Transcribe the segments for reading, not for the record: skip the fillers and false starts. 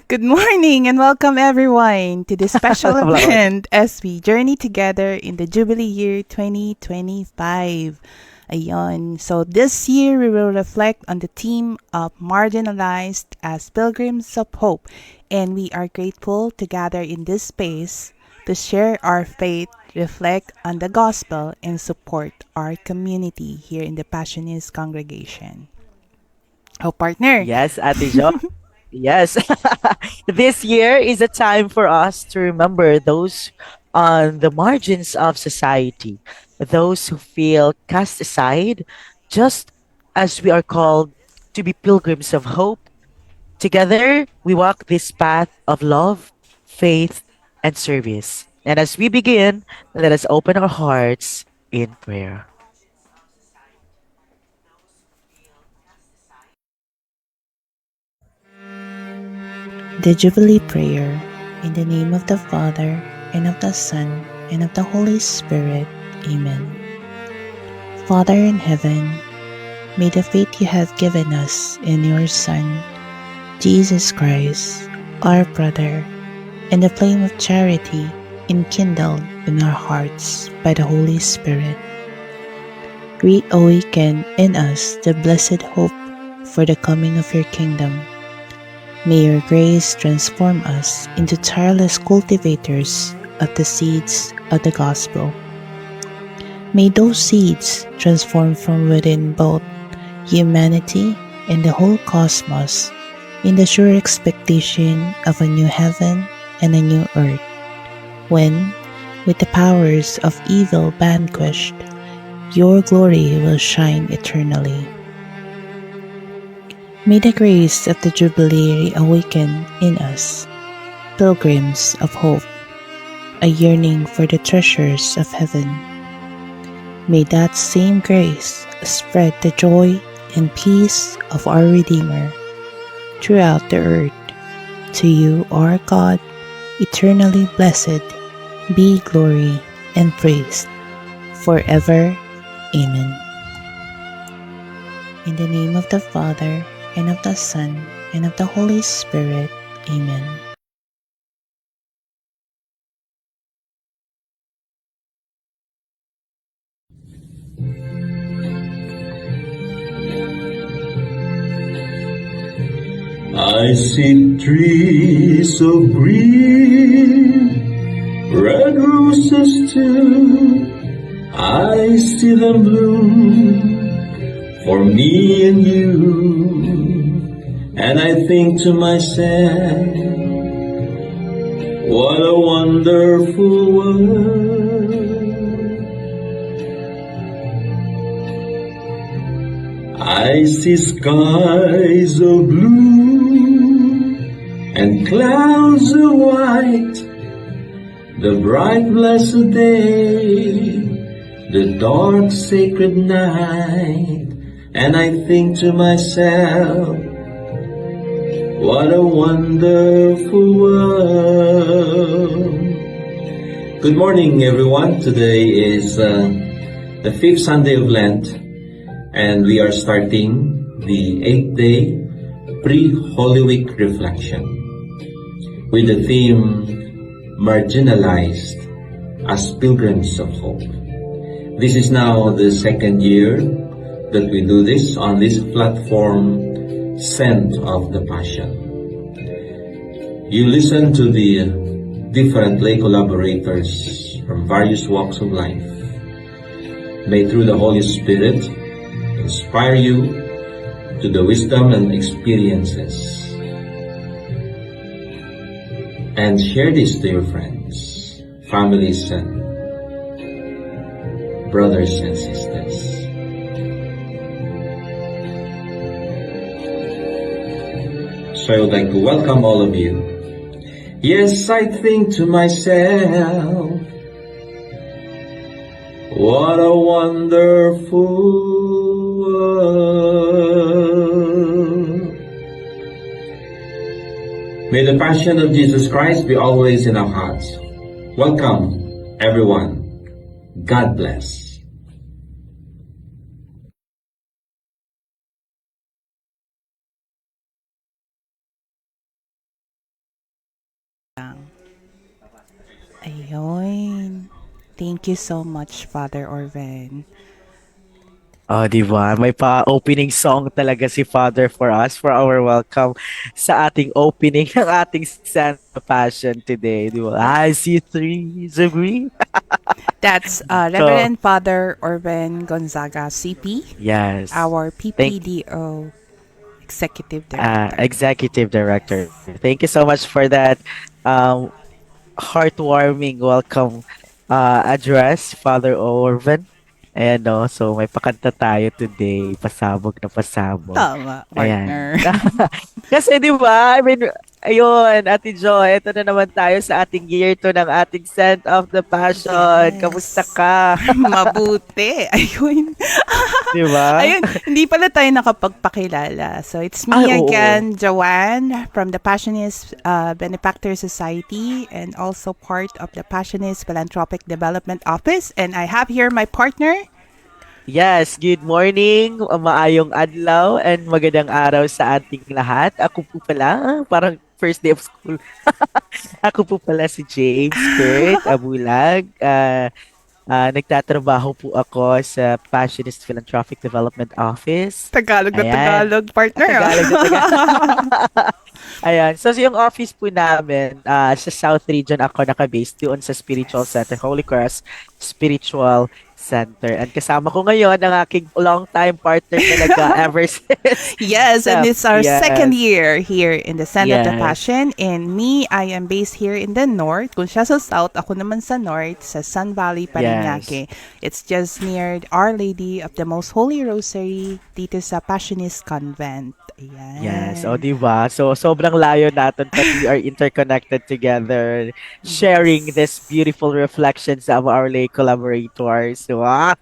Good morning and welcome everyone to this special Salamat. event as we journey together in the Jubilee year 2025. Ayon. So this year we will reflect on the theme of marginalized as pilgrims of hope, and we are grateful to gather in this space to share our faith, reflect on the gospel, and support our community here in the Passionist congregation. Oh, partner. Yes, Ate Jo. Yes. This year is a time for us to remember those on the margins of society, those who feel cast aside, just as we are called to be pilgrims of hope. Together, we walk this path of love, faith, and service. And as we begin, let us open our hearts in prayer. The Jubilee Prayer. In the name of the Father, and of the Son, and of the Holy Spirit. Amen. Father in heaven, may the faith you have given us in your Son, Jesus Christ, our brother, and the flame of charity enkindled in our hearts by the Holy Spirit, reawaken in us the blessed hope for the coming of your kingdom. May your grace transform us into tireless cultivators of the seeds of the gospel. May those seeds transform from within both humanity and the whole cosmos in the sure expectation of a new heaven and a new earth, when, with the powers of evil vanquished, your glory will shine eternally. May the grace of the Jubilee awaken in us, pilgrims of hope, a yearning for the treasures of heaven. May that same grace spread the joy and peace of our Redeemer throughout the earth. To you, our God, eternally blessed, be glory and praise forever. Amen. In the name of the Father, and of the Son, and of the Holy Spirit. Amen. I see trees of green, red roses too. I see them bloom for me and you. And I think to myself, what a wonderful world. I see skies of blue and clouds of white, the bright blessed day, the dark sacred night, and I think to myself, what a wonderful world. Good morning, everyone. Today is the fifth Sunday of Lent, and we are starting the 8th-day pre-Holy Week reflection with the theme marginalized as pilgrims of hope. This is now the second year that we do this on this platform, Scent of the Passion. You listen to the different lay collaborators from various walks of life. May through the Holy Spirit inspire you to the wisdom and experiences, and share this to your friends, families, and brothers and sisters. So I would like to welcome all of you. Yes, I think to myself, what a wonderful world. May the passion of Jesus Christ be always in our hearts. Welcome, everyone. God bless. Ayun. Thank you so much, Father Orven. Oh, di ba? May pa-opening song talaga si Father for us, for our welcome sa ating opening ng ating Santa Passion today. Di ba? I see trees of green. That's So, Reverend Father Orven Gonzaga, CP, yes. our Thank PPDO Executive Director. Executive Director. Yes. Thank you so much for that um, heartwarming welcome address, Father Orvan. Ayan, no? So, may pakanta tayo today. Pasabog na pasabog. Tama, Ayan. partner. Kasi di ba, I mean, ayun, Ate Joy, ito na naman tayo sa ating year 2 ng ating Scent of the Passion. Kamusta Yes. ka? Mabuti. Ayun. Di ba? Ayun, hindi pala tayo nakapagpakilala. So, it's Ay, me oo. again, Joanne, from the Passionist Benefactor Society and also part of the Passionist Philanthropic Development Office. And I have here my partner. Yes, good morning, maayong adlaw, and magandang araw sa ating lahat. Ako po pala, parang first day of school. Ako po pala si James Kurt Abulag. Nagtatrabaho po ako sa Passionist Philanthropic Development Office. Tagalog na Ayan. Tagalog, partner. Tagalog na Tagalog. Ayan. So, yung office po namin, sa South Region ako nakabase doon sa Spiritual Center, Holy Cross Spiritual Center. And kasama ko ngayon ang aking long-time partner talaga ever since. Yes, and So, it's our second yes. year here in the Scent of the Yes. Passion. And me, I am based here in the North. Kung siya sa South, ako naman sa North, sa Sun Valley, Parañaque. It's just near Our Lady of the Most Holy Rosary dito sa Passionist Convent. Ayan. Yes, o di ba? So sobrang layo natin but we are interconnected together, sharing this beautiful reflections of our lay collaborators. Di ba?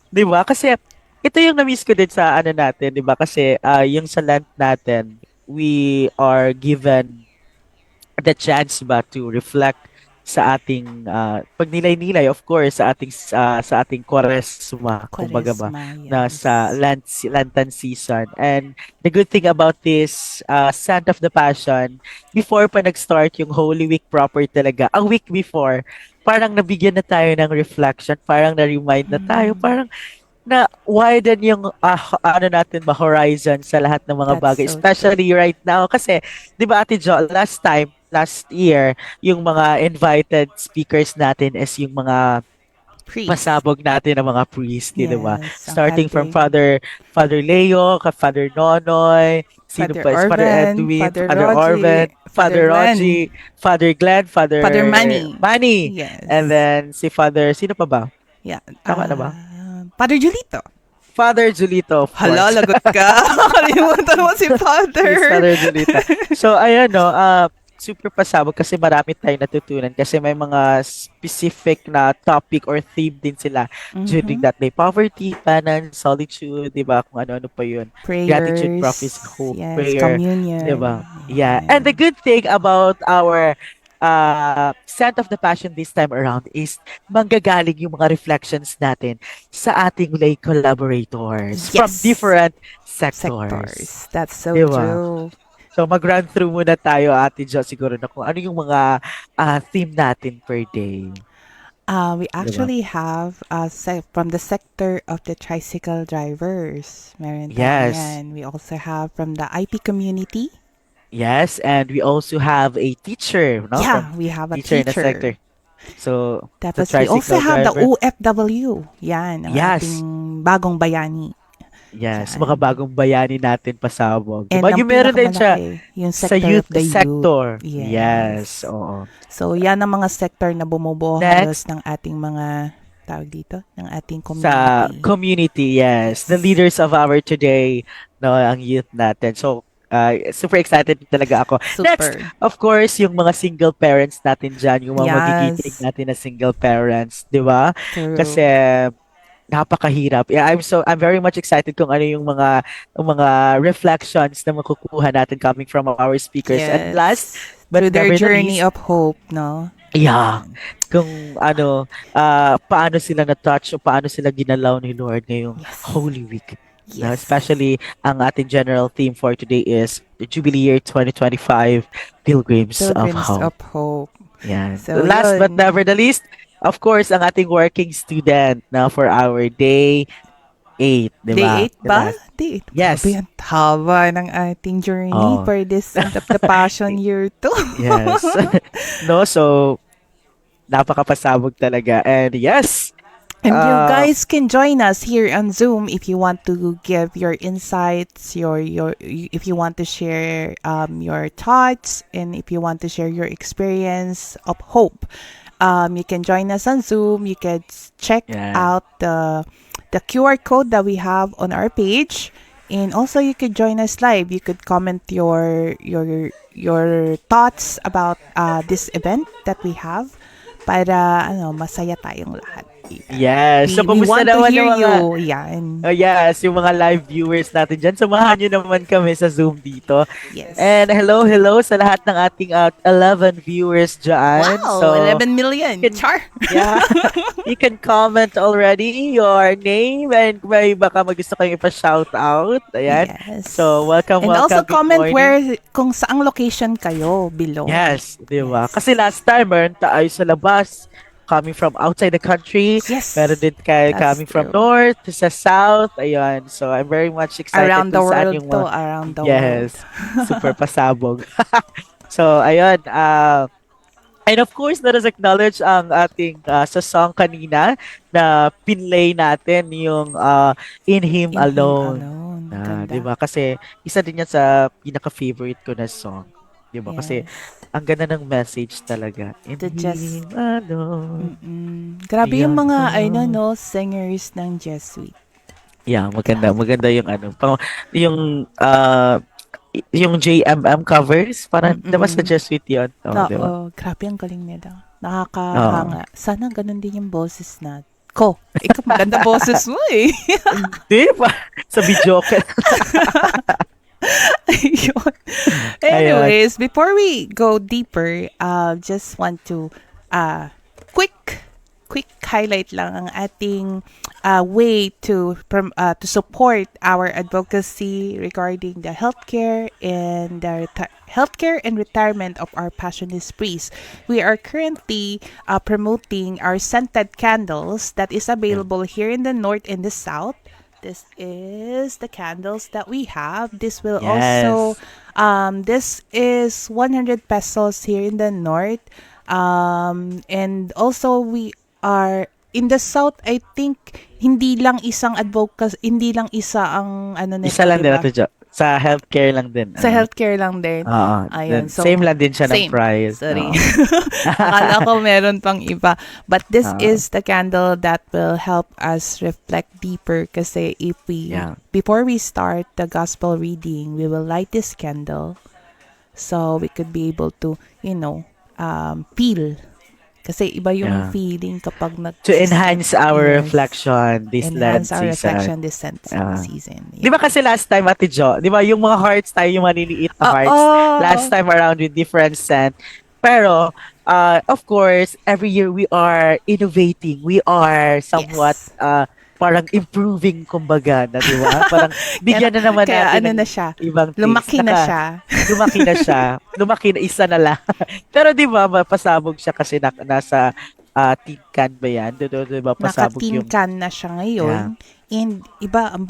Di ba? Kasi ito yung na-miss ko din sa ano natin, di ba? Kasi yung sa Lent natin, we are given the chance ba to reflect sa ating pagnilay-nilay, of course, sa ating Kwaresma, kumbaga ba, Kwaresma, na sa yes. Lenten season. And the good thing about this Sant of the Passion, before pa nag-start yung Holy Week proper talaga, ang week before, parang nabigyan na tayo ng reflection, parang na-remind na tayo, parang na widen yung ano natin ba horizon sa lahat ng mga That's bagay, so true. especially right now kasi 'di ba Ate Jo, last year yung mga invited speakers natin is yung mga Priest. pasabog natin ng mga priest, 'di ba? Yes, ang Starting from ating Father Leo, Father Nonoy, sino Father pa is Father Orvan, Edwin, Father Father Orvan, Rogie, Father Father Glenn, Rogie, Father Glenn, Father Father Manny. Manny, and Yes. then si Father sino pa ba? Yeah. Tama na ba? Father Julito. Father Julito, of Hala, course. lagot ka. Kalimutan mo si Father. Yes, Father Julita. So, ayan, no, super pasabog kasi marami tayong natutunan kasi may mga specific na topic or theme din sila during Mhm. that day. Poverty, penance, solitude, di ba? Kung ano-ano pa yun. Gratitude, Prayers. prophecy, hope, Yes, prayer, di communion. ba? Yeah. And the Yan. good thing about our Scent of the Passion this time around is manggagaling yung mga reflections natin sa ating lay collaborators from Yes. different sectors. Sectors. That's so Di ba? true. So mag-run through muna tayo, Ate Jo, siguro na kung ano yung mga theme natin per day. We Di ba? actually have from the sector of the tricycle drivers. Meron tayong Yes. yan. We also have from the IP community. Yes, and we also have a teacher, no? Yeah, From we have a teacher in the teacher. sector. So, the Tapos we also tricycle have the driver. OFW. Yan, ang ating Yes. bagong bayani. Yes, mga Yan. bagong bayani natin pasabog. Di And ba? ang Yung meron din siya pinakamalaki, yung sa sector of youth the youth. sector. Yes, Yes. oo. So, yan ang mga sector na bumubuo halos Next, ng ating mga, tawag dito, ng ating sa community. community, yes. The Yes. leaders of our today, no, ang youth natin. So, super excited talaga ako. Next, Super. of course, yung mga single parents natin dyan, yung mga magigiting Yes. natin na single parents, di ba? Kasi True. napakahirap. Yeah, I'm very much excited kung ano yung mga reflections na makukuha natin coming from our speakers. And last Yes. but Through their never the journey least, of hope, no? yeah, Yan. kung ano, paano sila na-touch o paano sila ginalaw ni Lord ngayong Yes. Holy Week. No, Yes. especially ang ating general theme for today is the Jubilee Year 2025, Pilgrims of Pilgrims Hope. of Hope. Yan. So, Last but yun. never the least, of course, ang ating working student na for our day 8, di Day ba? 8 ba? Last. Day 8. Yes. Grabe, ang haba ng ating journey Oh. for this Scent of the Passion year 2. Yes. No, so napakapasabog talaga. And yes, And you uh, guys can join us here on Zoom if you want to give your insights, if you want to share your thoughts, and if you want to share your experience of hope. You can join us on Zoom. You can check Yeah. out the QR code that we have on our page, and also you could join us live. You could comment your thoughts about this event that we have para masaya tayong lahat. yes. So, We kumusta want to naman hear yung mga, you. Yan. yes, yung mga live viewers natin dyan. Samahan nyo naman kami sa Zoom dito. Yes. And hello sa lahat ng ating 11 viewers dyan. Wow, So, 11 million. can- Char. yeah, you can comment already your name and may baka gusto kayong ipa-shout out. Ayan. Yes. So, welcome, And welcome. also Good comment morning. kung saang location kayo below. Yes, di ba? Yes. Kasi last time, meron tayo sa labas, coming from outside the country. Yes. Meron din kayo That's coming from true. north to sa south. Ayun. So, I'm very much excited Around the kung saan world yung to, mga- around the Yes. world. Super pasabog. So, ayun. And of course, let us acknowledge ang ating sa song kanina na pinlay natin yung In Him In Him Alone. alone. Ganda. Di ba? Kasi isa din yan sa pinaka-favorite ko na song. Di ba? Kasi ang ganda ng message talaga. In To just- Him Alone. Grabe yung Beyond mga all. singers ng Jesuit. Yeah, maganda. Maganda yung yung JMM covers. Parang, diba sa Jesuit yun? Oh, di ba? Oo, grabe ang galing nila. Nakakahanga. Sana ganun din yung boses na ko. Ikaw maganda boses mo eh. Di ba? Sa video ka. Ayun. Anyways, before we go deeper, just want to quick highlight lang ang ating way to support our advocacy regarding the healthcare and retirement of our Passionist priests. We are currently promoting our scented candles that is available here in the north and the south. This is the candles that we have. This will Yes. also, this is 100 pesos here in the north. And also we are in the south, I think, hindi lang isa ang Isa lang din diba? natin dyan. Sa healthcare lang din. Sa healthcare lang din. Oo. Ayun, so- Same lang din siya ng Same. price. Sorry. Oo. Akala ko meron pang iba. But this Ah. is the candle that will help us reflect deeper kasi Yeah. before we start the gospel reading, we will light this candle so we could be able to, feel. Kasi iba yung Yeah. feeling kapag To enhance our Yes. reflection this enhance Lent our season. reflection this Ah. season. Di ba kasi last time, Ate Jo, di ba yung mga hearts tayo, yung maliliit na hearts, last time around with different scent. Pero, of course, every year we are innovating. We are somewhat parang improving, kumbaga, na di ba? Parang bigyan na naman Kaya natin ano ng na siya, ibang taste. lumaki na siya. Lumaki na siya. Lumaki na isa na lang. Pero di ba, pasabog siya kasi nasa tin can ba yan? Di ba, pasabog Naka-tin yung... can na siya ngayon. And iba, ang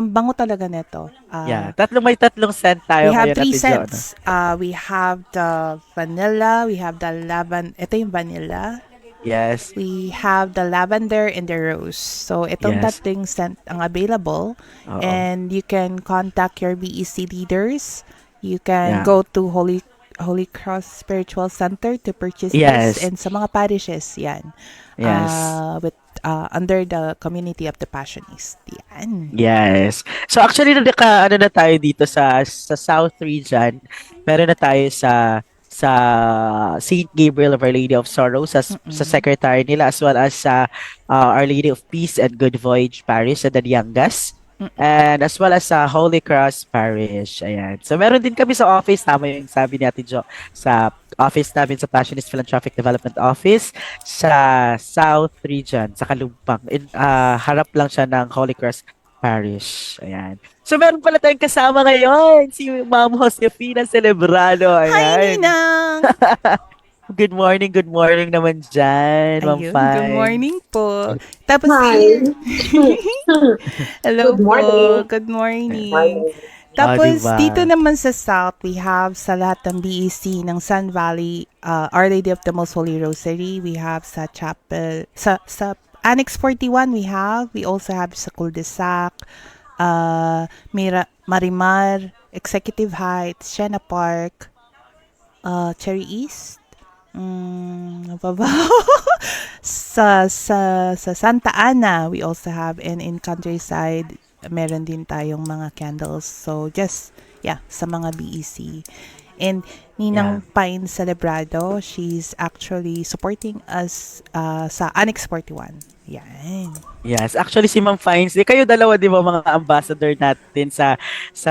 bango talaga nito. Yeah. May tatlong scent tayo We have ngayon, 3 Ate Jo, no? scents. We have the vanilla, we have the ito yung vanilla. Yes. We have the lavender and the rose. So, itong Yes. tatlong scent ang available. Oo. And you can contact your BEC leaders. You can Yeah. go to Holy Cross Spiritual Center to purchase Yes. this. And sa mga parishes, yan. Yes. Under the community of the Passionist. Yan. Yes. So actually ano na tayo dito sa South region. Meron na tayo sa St. Gabriel of Our Lady of Sorrows sa secretary nila, as well as sa Our Lady of Peace and Good Voyage Parish sa Daliangas. And as well as sa Holy Cross Parish. Ayan. So meron din kami sa office, tama yung sabi ni Ate Jo, sa office namin sa Passionist Philanthropic Development Office sa South Region, sa Kalumpang. Harap lang siya ng Holy Cross Parish. Ayan. So meron pala tayong kasama ngayon, si Ma'am Josefina Celebrado. Hi, Ayan. Ninang! good morning naman dyan, Ma'am Ayun, good Fines. morning po. Tapos Hi. here, hello Good po, morning. good morning. Morning. Di Tapos ba? dito naman sa South, we have sa lahat ng BEC ng Sun Valley, Our Lady of the Most Holy Rosary. We have sa Chapel, sa Annex 41 we also have sa Cul-de-Sac, Marimar, Executive Heights, Siena Park, Cherry East, ano pa ba? sa Santa Ana, we also have, and in Countryside, meron din tayong mga candles. So, just, yeah, sa mga BEC. And Yeah. Ninang Pine Celebrado, she's actually supporting us sa Annex 41. Yan. Yes, actually si Ma'am Fines, kayo dalawa 'di ba mga ambassador natin sa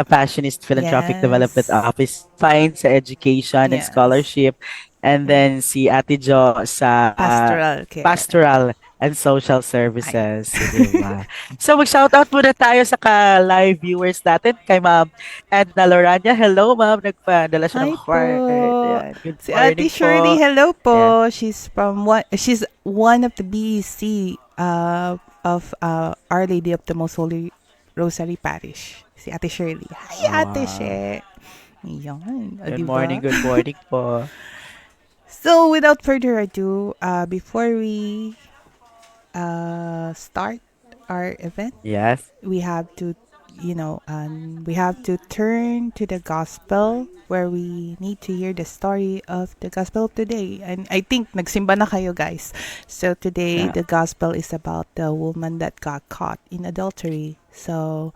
Fashionist Philanthropic Development Yes. Office, Fines sa education and Yes. scholarship, and then si Ate Jo sa Pastoral care. pastoral and social Ay. services, 'di ba? So mag-shoutout muna tayo sa ka-live viewers natin kay Ma'am Edna Lorania. Hello, Ma'am. Nagpadala siya ng Hi po. heart. Ayan. Good Si Ate morning Shirley, po. hello Ayan. po. She's one of the BEC of Our Lady of the Most Holy Rosary Parish. Si Ate Shirley. Hi, Ate Wow. She. Yan, o, Good diba? morning, good morning po. So, without further ado, before we start our event, Yes. we have to, we have to turn to the gospel where we need to hear the story of the gospel of today. And I think nagsimba na kayo, guys. So today Yeah. the gospel is about the woman that got caught in adultery. So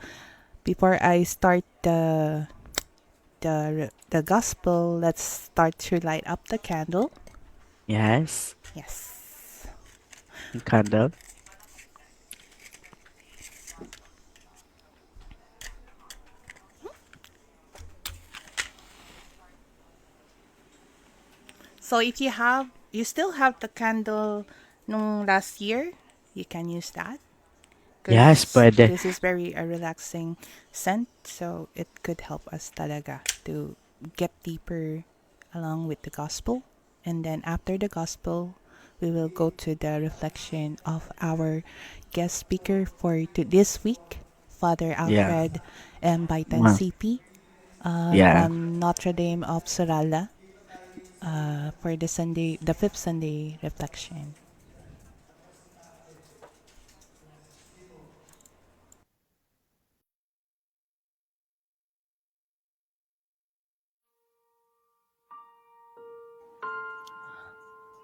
before I start the gospel, let's start to light up the candle. Yes. Yes. Candle. So if you still have the candle nung last year, you can use that. Yes, Because pwede. this is very a relaxing scent, so it could help us talaga to get deeper along with the gospel. And then after the gospel, we will go to the reflection of our guest speaker for this week, Father Yeah. Alfred M. Baitan Wow. CP Yeah. from Notre Dame of Sorala for the fifth Sunday reflection.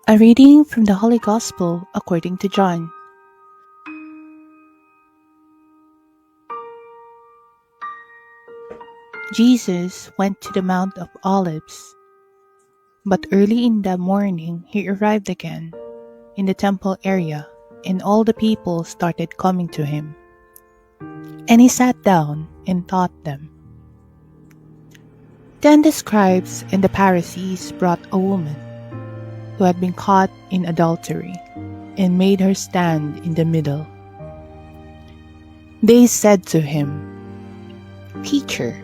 A reading from the Holy Gospel according to John. Jesus went to the Mount of Olives, but early in the morning he arrived again in the temple area, and all the people started coming to him. And he sat down and taught them. Then the scribes and the Pharisees brought a woman who had been caught in adultery and made her stand in the middle. They said to him, "Teacher,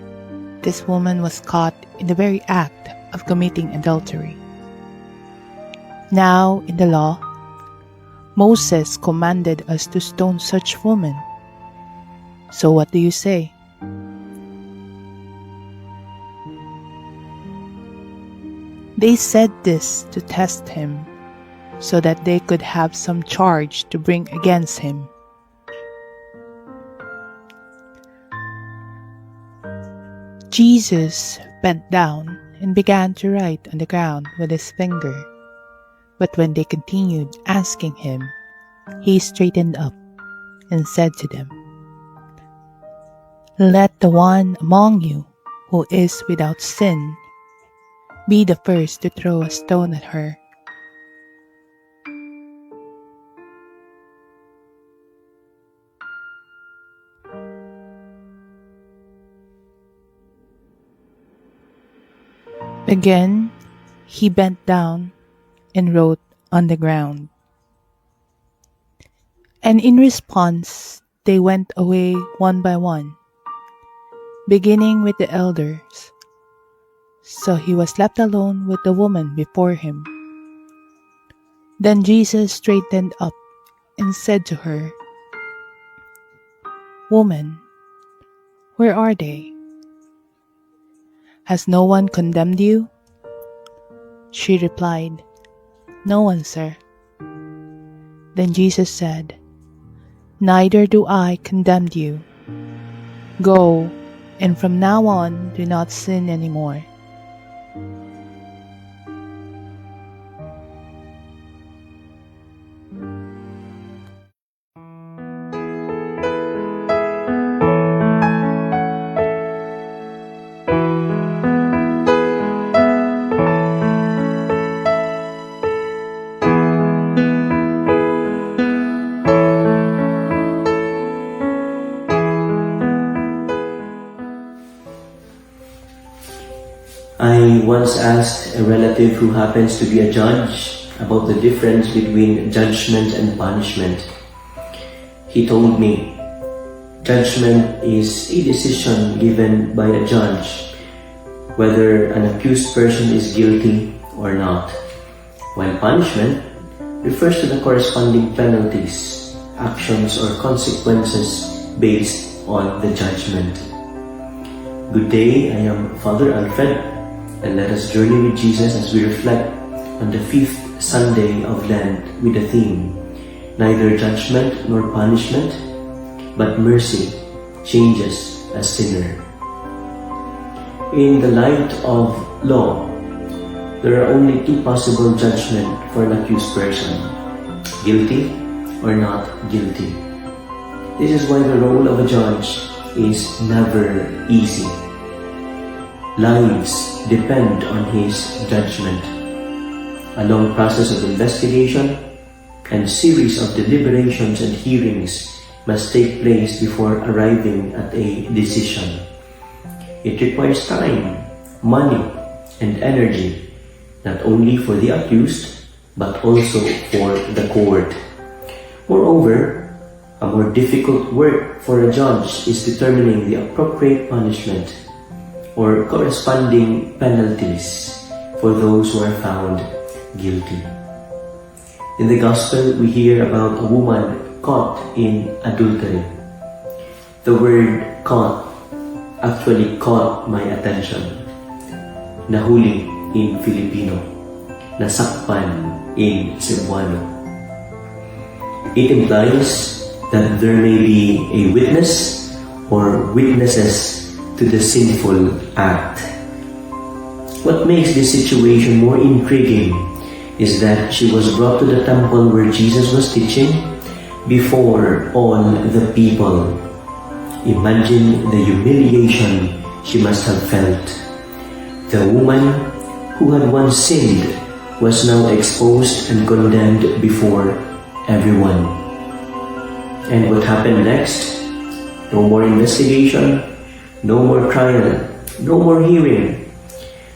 this woman was caught in the very act of committing adultery. Now, in the law, Moses commanded us to stone such woman. So what do you say?" They said this to test him, so that they could have some charge to bring against him. Jesus bent down and began to write on the ground with his finger. But when they continued asking him, he straightened up and said to them, "Let the one among you who is without sin be the first to throw a stone at her." Again, he bent down and wrote on the ground. And in response, they went away one by one, beginning with the elders. So he was left alone with the woman before him. Then Jesus straightened up and said to her, "Woman, where are they? Has no one condemned you?" She replied, "No one, sir." Then Jesus said, "Neither do I condemn you. Go, and from now on do not sin anymore." I once asked a relative who happens to be a judge about the difference between judgment and punishment. He told me, judgment is a decision given by a judge whether an accused person is guilty or not, while punishment refers to the corresponding penalties, actions, or consequences based on the judgment. Good day, I am Father Alfred, and let us journey with Jesus as we reflect on the 5th Sunday of Lent with the theme, neither judgment nor punishment, but mercy changes a sinner. In the light of law, there are only two possible judgments for an accused person, guilty or not guilty. This is why the role of a judge is never easy. Lives depend on his judgment. A long process of investigation and series of deliberations and hearings must take place before arriving at a decision. It requires time, money, and energy, not only for the accused, but also for the court. Moreover, a more difficult work for a judge is determining the appropriate punishment or corresponding penalties for those who are found guilty. In the Gospel, we hear about a woman caught in adultery. The word caught actually caught my attention. Nahuli in Filipino, nasakpan in Cebuano. It implies that there may be a witness or witnesses to the sinful act. What makes this situation more intriguing is that she was brought to the temple where Jesus was teaching before all the people. Imagine the humiliation she must have felt. The woman who had once sinned was now exposed and condemned before everyone. And what happened next? No more investigation, no more trial, no more hearing.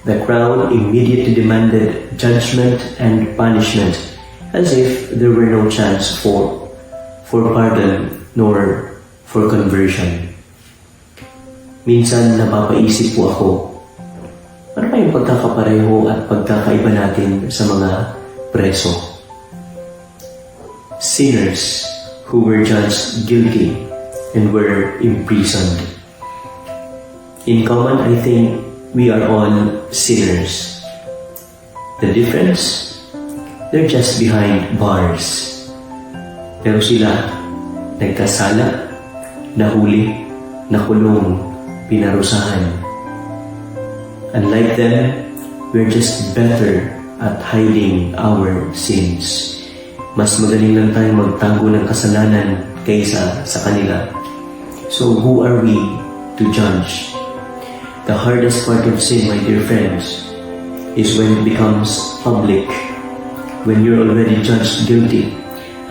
The crowd immediately demanded judgment and punishment, as if there were no chance for pardon nor for conversion. Minsan napapaisip po ako, ano pa yung pagkakapareho at pagkakaiba natin sa mga preso? Sinners who were judged guilty and were imprisoned. In common, I think we are all sinners. The difference? They're just behind bars. Pero sila, nagkasala, nahuli, nakulong, pinarusahan. Unlike them, we're just better at hiding our sins. Mas magaling lang tayong magtago ng kasalanan kaysa sa kanila. So who are we to judge? The hardest part of sin, my dear friends, is when it becomes public, when you're already judged guilty,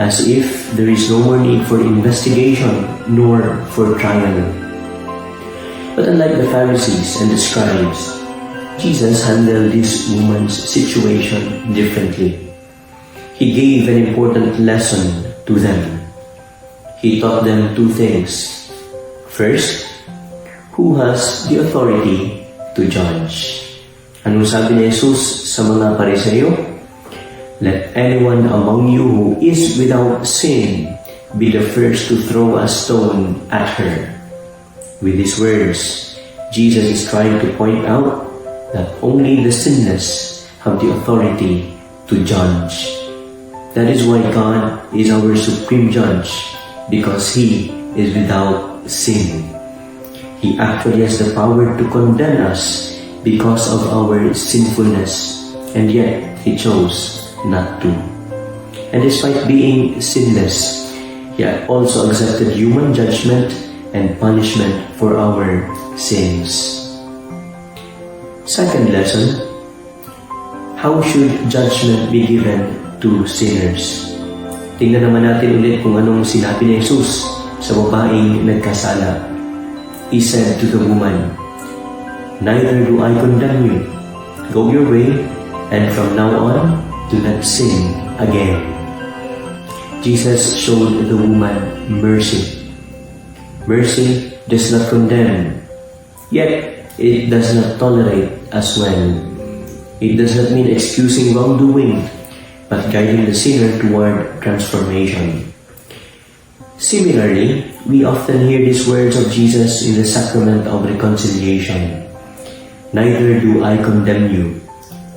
as if there is no more need for investigation nor for trial. But unlike the Pharisees and the scribes, Jesus handled this woman's situation differently. He gave an important lesson to them. He taught them two things. First, who has the authority to judge? Anong sabi ni Jesus sa mga Pariseo? Let anyone among you who is without sin be the first to throw a stone at her." With these words, Jesus is trying to point out that only the sinless have the authority to judge. That is why God is our supreme judge, because He is without sin. He actually has the power to condemn us because of our sinfulness, and yet He chose not to. And despite being sinless, He also accepted human judgment and punishment for our sins. Second lesson, how should judgment be given to sinners? Tingnan naman natin ulit kung anong sinabi ni Jesus sa babaeng nagkasala. He said to the woman, "Neither do I condemn you. Go your way, and from now on, do not sin again." Jesus showed the woman mercy. Mercy does not condemn, yet it does not tolerate as well. It does not mean excusing wrongdoing, but guiding the sinner toward transformation. Similarly, we often hear these words of Jesus in the sacrament of reconciliation. "Neither do I condemn you.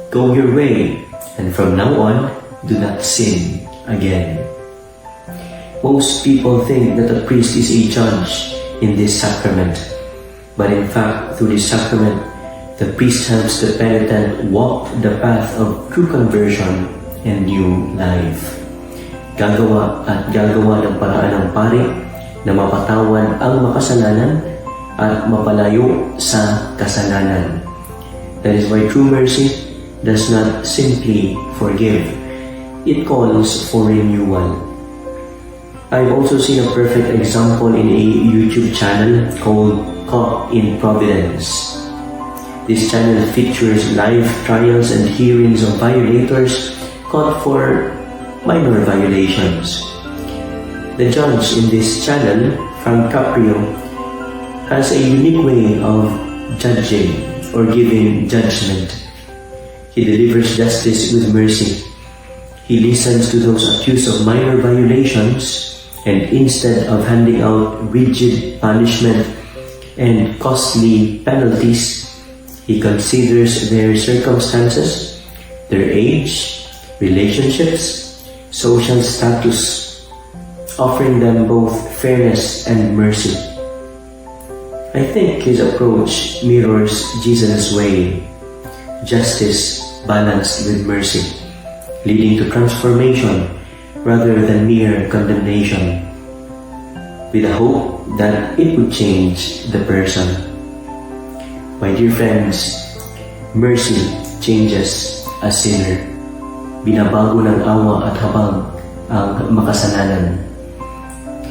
Go your way, and from now on, do not sin again." Most people think that a priest is a judge in this sacrament, but in fact, through this sacrament, the priest helps the penitent walk the path of true conversion and new life. Gagawa ng paraan ng pari na mapatawan ang makasalanan at mapalayo sa kasalanan. That is why true mercy does not simply forgive. It calls for renewal. I've also seen a perfect example in a YouTube channel called Caught in Providence. This channel features live trials and hearings of violators caught for minor violations. The judge in this channel, Frank Caprio, has a unique way of judging or giving judgment. He delivers justice with mercy. He listens to those accused of minor violations, and instead of handing out rigid punishment and costly penalties, he considers their circumstances, their age, relationships, social status, offering them both fairness and mercy. I think his approach mirrors Jesus' way, justice balanced with mercy, leading to transformation rather than mere condemnation, with the hope that it would change the person. My dear friends, mercy changes a sinner. Binabago ng awa at habag ang makasalanan.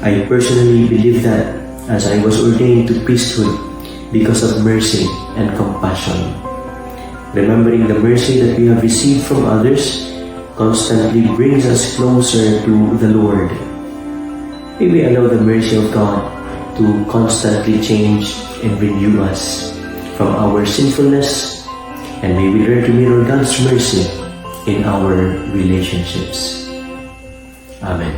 I personally believe that as I was ordained to priesthood because of mercy and compassion. Remembering the mercy that we have received from others constantly brings us closer to the Lord. May we allow the mercy of God to constantly change and renew us from our sinfulness, and may we learn to mirror God's mercy in our relationships. Amen.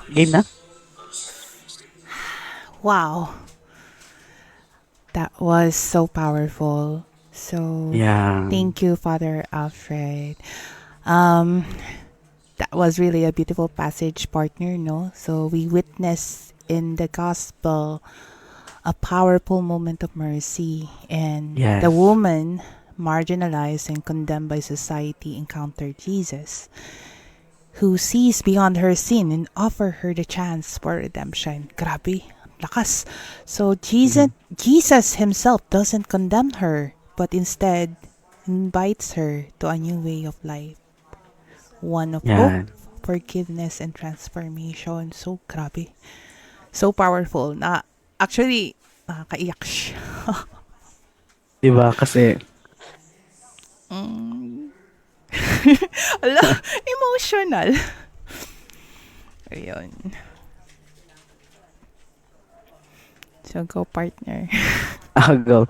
Game na? Wow. That was so powerful. So Yeah. thank you, Father Alfred. That was really a beautiful passage, partner, no? So we witness in the gospel a powerful moment of mercy, and Yes. the woman marginalized and condemned by society encountered Jesus, who sees beyond her sin and offer her the chance for redemption. Grabe, lakas. So Jesus himself doesn't condemn her, but instead invites her to a new way of life. One of Yeah. hope, forgiveness, and transformation. So grabe. So powerful. Actually, nakakaiyak siya. Diba? Kasi, Ala, emotional. Ayun. So, go partner. I'll go.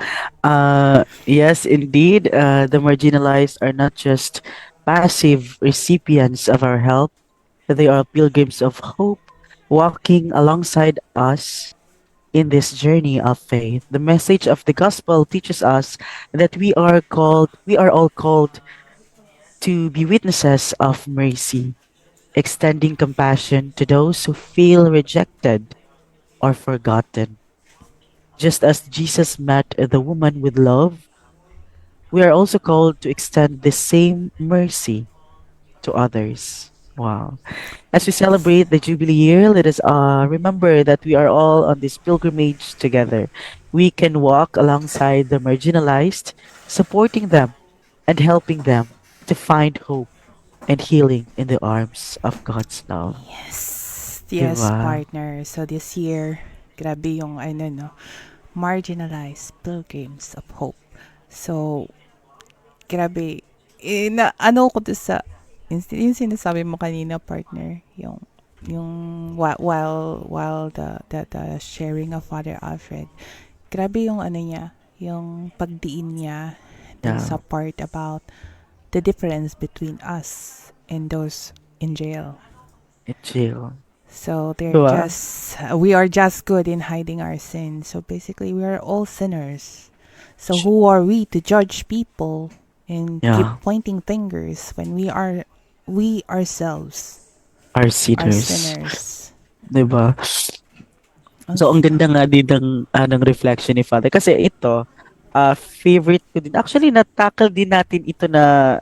Yes, indeed. The marginalized are not just passive recipients of our help, but they are pilgrims of hope, walking alongside us in this journey of faith. The message of the gospel teaches us that we are all called to be witnesses of mercy, extending compassion to those who feel rejected or forgotten. Just as Jesus met the woman with love, we are also called to extend the same mercy to others. Wow. As we Yes. celebrate the Jubilee year, let us remember that we are all on this pilgrimage together. We can walk alongside the marginalized, supporting them and helping them to find hope and healing in the arms of God's love. Yes. Yes, Diba? partner. So, this year, grabe yung, ano, no, marginalized pilgrims of hope. So, grabe. Ano ko to sa, yung sinasabi mo kanina, partner, yung while the sharing of Father Alfred, grabe yung ano niya, yung pagdiin niya dun Yeah. sa part about the difference between us and those in jail. It's chill. So Diba? we are just good in hiding our sins. So basically, we are all sinners. So who are we to judge people and keep Yeah. pointing fingers when we ourselves Our are sinners. sinners? Diba? So, ang Okay. ganda nga din ng reflection ni Father. Kasi ito, favorite ko din. Actually, na-tackle din natin ito na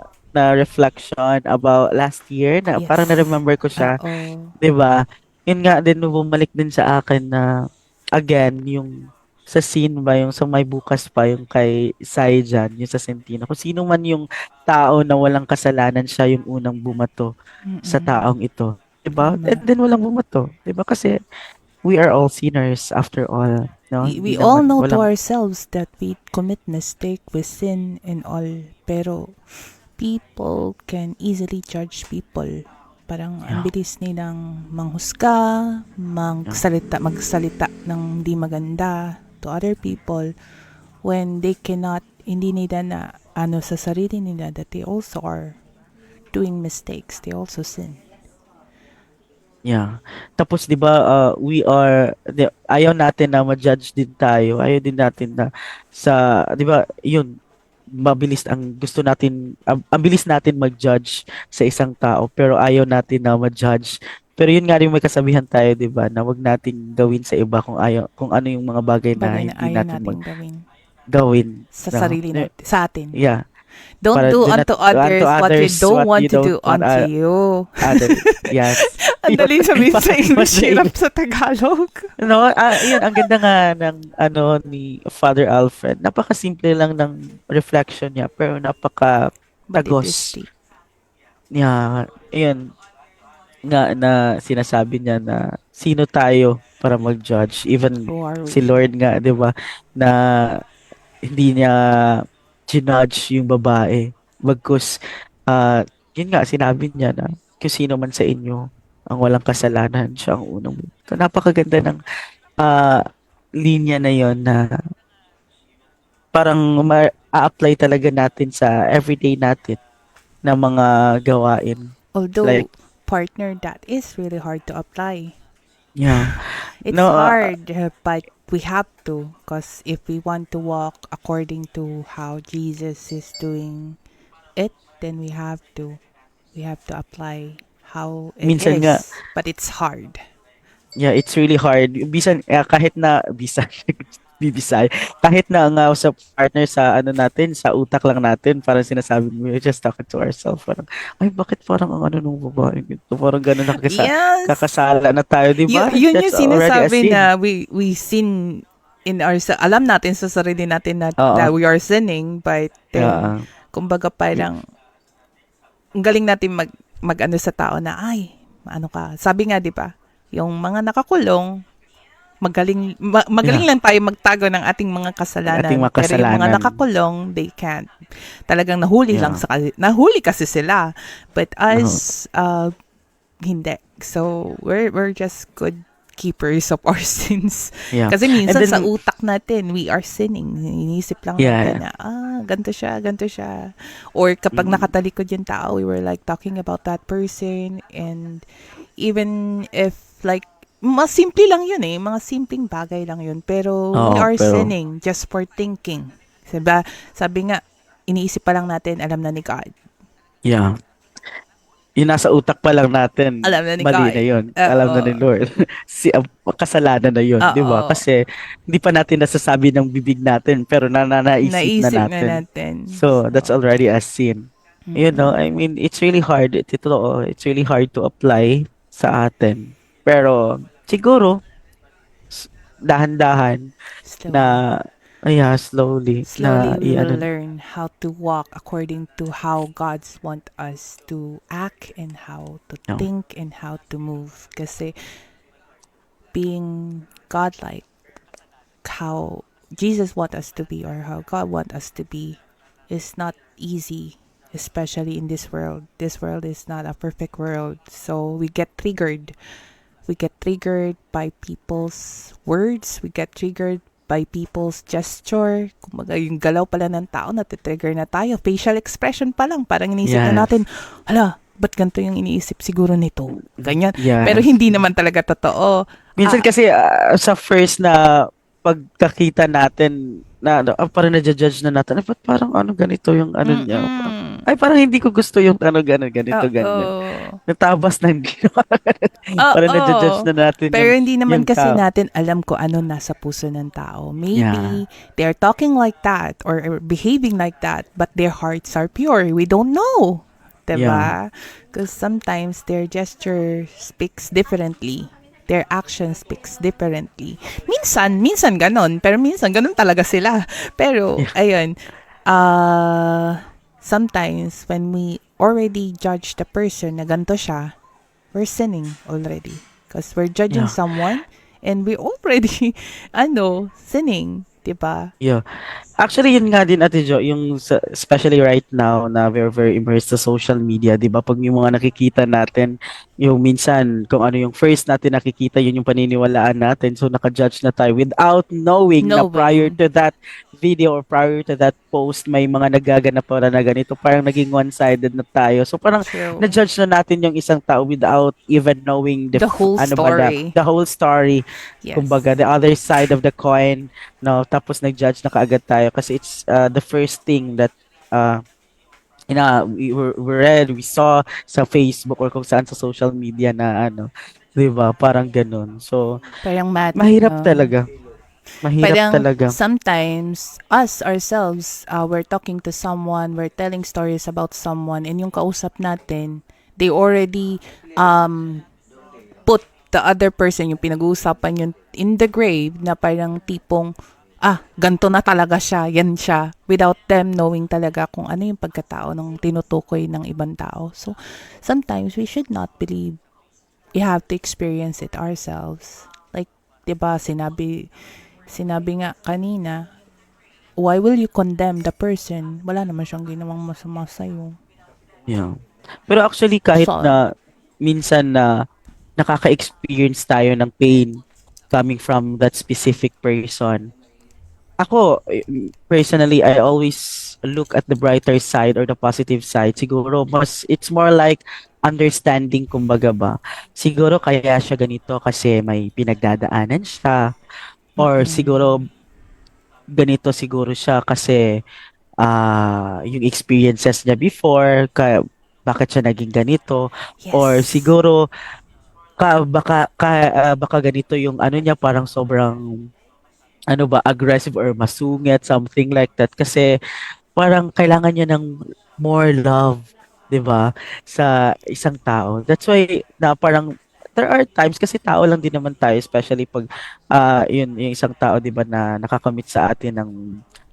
reflection about last year na parang Yes. na-remember ko siya, Oo. 'di ba? Yun nga din bumalik din sa akin na again yung sa scene ba yung sa may bukas pa yung kay Saijan, yung sa Sentina. Kung sino man yung tao na walang kasalanan siya yung unang bumato sa Mm-mm. taong ito. 'Di ba? Tama. And then walang bumato, 'di ba? Kasi we are all sinners after all, no? We Hindi all naman know to walang ourselves that we commit mistake, we sin and all. Pero people can easily judge people. Parang ang yeah, bilis nilang manghusga, yeah. magsalita ng di maganda to other people when they cannot, hindi nila na ano sa sarili nila that they also are doing mistakes. They also sin. Yeah. Tapos 'di ba ayaw natin na ma-judge din tayo. Ayaw din natin na sa 'di ba 'yun mabilis ang gusto natin ang bilis natin mag-judge sa isang tao pero ayaw natin na ma-judge. Pero yun nga rin may kasabihan tayo 'di ba na wag nating gawin sa iba kung ano yung mga bagay na Bagay na hindi ayaw natin nating gawin gawin. sa No? sarili natin, sa atin. Yeah. Don't Para do do not unto do unto others what you others don't what want you to do don't want unto you. other. Yes. Ang Yun. dali sabihin sa Mas English, na hirap sa Tagalog. No, yun, ang ganda nga ng ano ni Father Alfred. Napakasimple lang ng reflection niya, pero napaka But it is tagos deep. niya. Ayun, nga na sinasabi niya na sino tayo para mag-judge. Even Who are si we? Lord nga, 'di ba, na hindi niya ginudge yung babae. Bagkus, ah, yun nga, sinabi niya na kung sino man sa inyo ang walang kasalanan, siya ang unang. So, napakaganda ng ah linya na yon na parang a-apply talaga natin sa everyday natin na mga gawain. Although, Like, partner, that is really hard to apply. yeah. It's No, hard, but we have to. Because if we want to walk according to how Jesus is doing it, then we have to. We have to apply how it minsan nga, is. But it's hard. yeah, it's really hard. Bisan, kahit na, bisan, bibisay, kahit na nga sa partner sa ano natin, sa utak lang natin, parang sinasabi mo, we're just talking to ourselves. Parang, ay, bakit parang ang ano nung babae ito? Parang gano'n na Yes! kakasala na tayo, di ba? Yun yung That's already a sinasabi sin. na we sin in our alam natin sa sarili natin na, Oo. that we are sinning, but then Yeah. kumbaga parang ang galing natin mag ano sa tao na ay ano ka, sabi nga 'di ba, yung mga nakakulong magaling Yeah. lang tayo magtago ng ating mga kasalanan, Ating mga pero yung mga kasalanan. nakakulong they can't, talagang nahuli lang Yeah. nahuli kasi sila, but Oo. us hindi. So, we're just good keepers of our sins. Yeah. Kasi And minsan sa then, utak natin, we are sinning. Iniisip lang yeah. natin na, ganito siya, ganito siya. Or kapag Mm. nakatalikod yung tao, we were like talking about that person. And even if like, mga simple lang yun eh. Mga simpleng bagay lang yun. Pero we Oo, are pero, sinning just for thinking. Sabi nga, iniisip pa lang natin, alam na ni God. yeah. Yung nasa utak pa lang natin, Alam na ni mali God. na yun. Alam Oo. na ni Lord. Kasalanan na yun, di ba? Oo. Kasi hindi pa natin nasasabi ng bibig natin, pero nananaisip na Naisip na natin. natin. So, that's So, already a sin. You know, I mean, it's really hard. It's really hard to apply sa atin. Pero, siguro, dahan-dahan na, slowly. slowly, Slowly na, we will learn how to walk according to how God's want us to act and how to no. think and how to move. Kasi being godlike, how Jesus want us to be or how God want us to be is not easy, especially in this world. This world is not a perfect world. So we get triggered. We get triggered by people's words. We get triggered by people's gesture. Kumbaga, yung galaw pala ng tao, natitrigger na tayo. Facial expression pa lang. Parang iniisip na Yes. natin, hala, ba't ganito yung iniisip siguro nito? Ganyan. Yes. Pero hindi naman talaga totoo. Minsan kasi sa first na pagkakita natin na parang na-judge na natin, ba't parang ganito yung ano niya. Mm-mm. Ay, parang hindi ko gusto yung ganito, ganito. Oo. Natabas na hindi. Parang Oo. na-judge na natin Pero hindi naman yung kasi tao. natin alam ko ano nasa puso ng tao. Maybe Yeah. they're talking like that or behaving like that, but their hearts are pure. We don't know. Diba? Because sometimes their gesture speaks differently. Their action speaks differently. Minsan ganon. Pero minsan ganon talaga sila. Pero, ayun. Sometimes when we already judge the person na ganito siya, we're sinning already. Because we're judging Yeah. someone and we already, sinning. Diba? Yeah. Actually, yun nga din, Ate Jo, yung especially right now na we're very immersed sa social media, di ba? Pag yung mga nakikita natin, yung minsan, kung ano yung first natin nakikita, yun yung paniniwalaan natin. So, nakajudge na tayo without knowing na prior to that video or prior to that post, may mga nagaganap para na ganito. Parang naging one-sided na tayo. So, parang True. na-judge na natin yung isang tao without even knowing The whole story. the whole story. Yes. Kumbaga, the other side of the coin, no? Tapos nag-judge na kaagad tayo kasi it's the first thing that we read, we saw sa Facebook or kung saan sa social media na 'di ba? Parang ganun. So, Parang math, mahirap no? talaga. Mahirap Parang talaga. sometimes us ourselves, we're talking to someone, we're telling stories about someone, and yung kausap natin, they already put the other person, yung pinag-uusapan yun in the grave, na parang tipong, ganto na talaga siya, yan siya, without them knowing talaga kung ano yung pagkatao ng tinutukoy ng ibang tao. So, sometimes we should not believe. We have to experience it ourselves. Like, diba, sinabi nga kanina, why will you condemn the person? Wala naman siyang ginawang masama sa'yo. Yeah. Pero actually kahit So, na minsan na nakaka-experience tayo ng pain coming from that specific person. Ako, personally, I always look at the brighter side or the positive side. Siguro, it's more like understanding, kumbaga ba. Siguro kaya siya ganito kasi may pinagdadaanan siya. Or siguro, ganito siguro siya kasi yung experiences niya before, bakit siya naging ganito. yes. Or siguro, baka ganito yung ano niya, parang sobrang aggressive or masungit, something like that. Kasi parang kailangan niya ng more love, 'di ba, sa isang tao. That's why na parang there are times kasi tao lang din naman tayo, especially pag yun yung isang tao, 'di ba, na nakakamit sa atin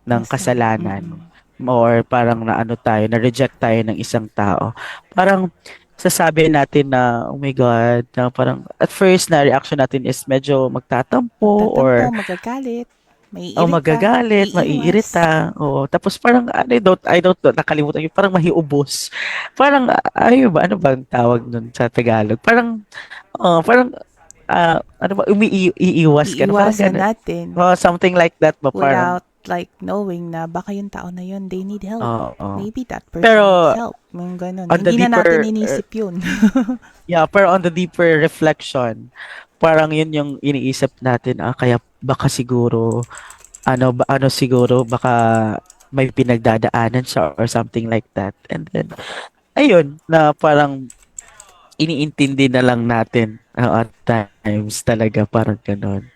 ng kasalanan or parang na-reject tayo ng isang tao. Parang sasabi natin na, oh my God, na parang at first na reaction natin is medyo magtatampo or magagalit. O Maiirita, magagalit, iiwas. maiirita. Oo, tapos parang I don't know, nakalimutan ko, parang mahiubos. Parang ano ba ang tawag nun sa Tagalog? Parang ano ba, iiwas ka na, parang Iiwasan gano'n. natin Something like that ba, parang, without like knowing na baka yung tao na yun, they need help. oo. Maybe that person needs Pero help. Yung ganun. on the Hindi na natin deeper, inisip yun. yeah, pero on the deeper reflection, parang yun yung iniisip natin, kaya baka siguro, ano siguro, baka may pinagdadaanan siya or something like that. And then, ayun, na parang iniintindi na lang natin at times talaga parang ganun.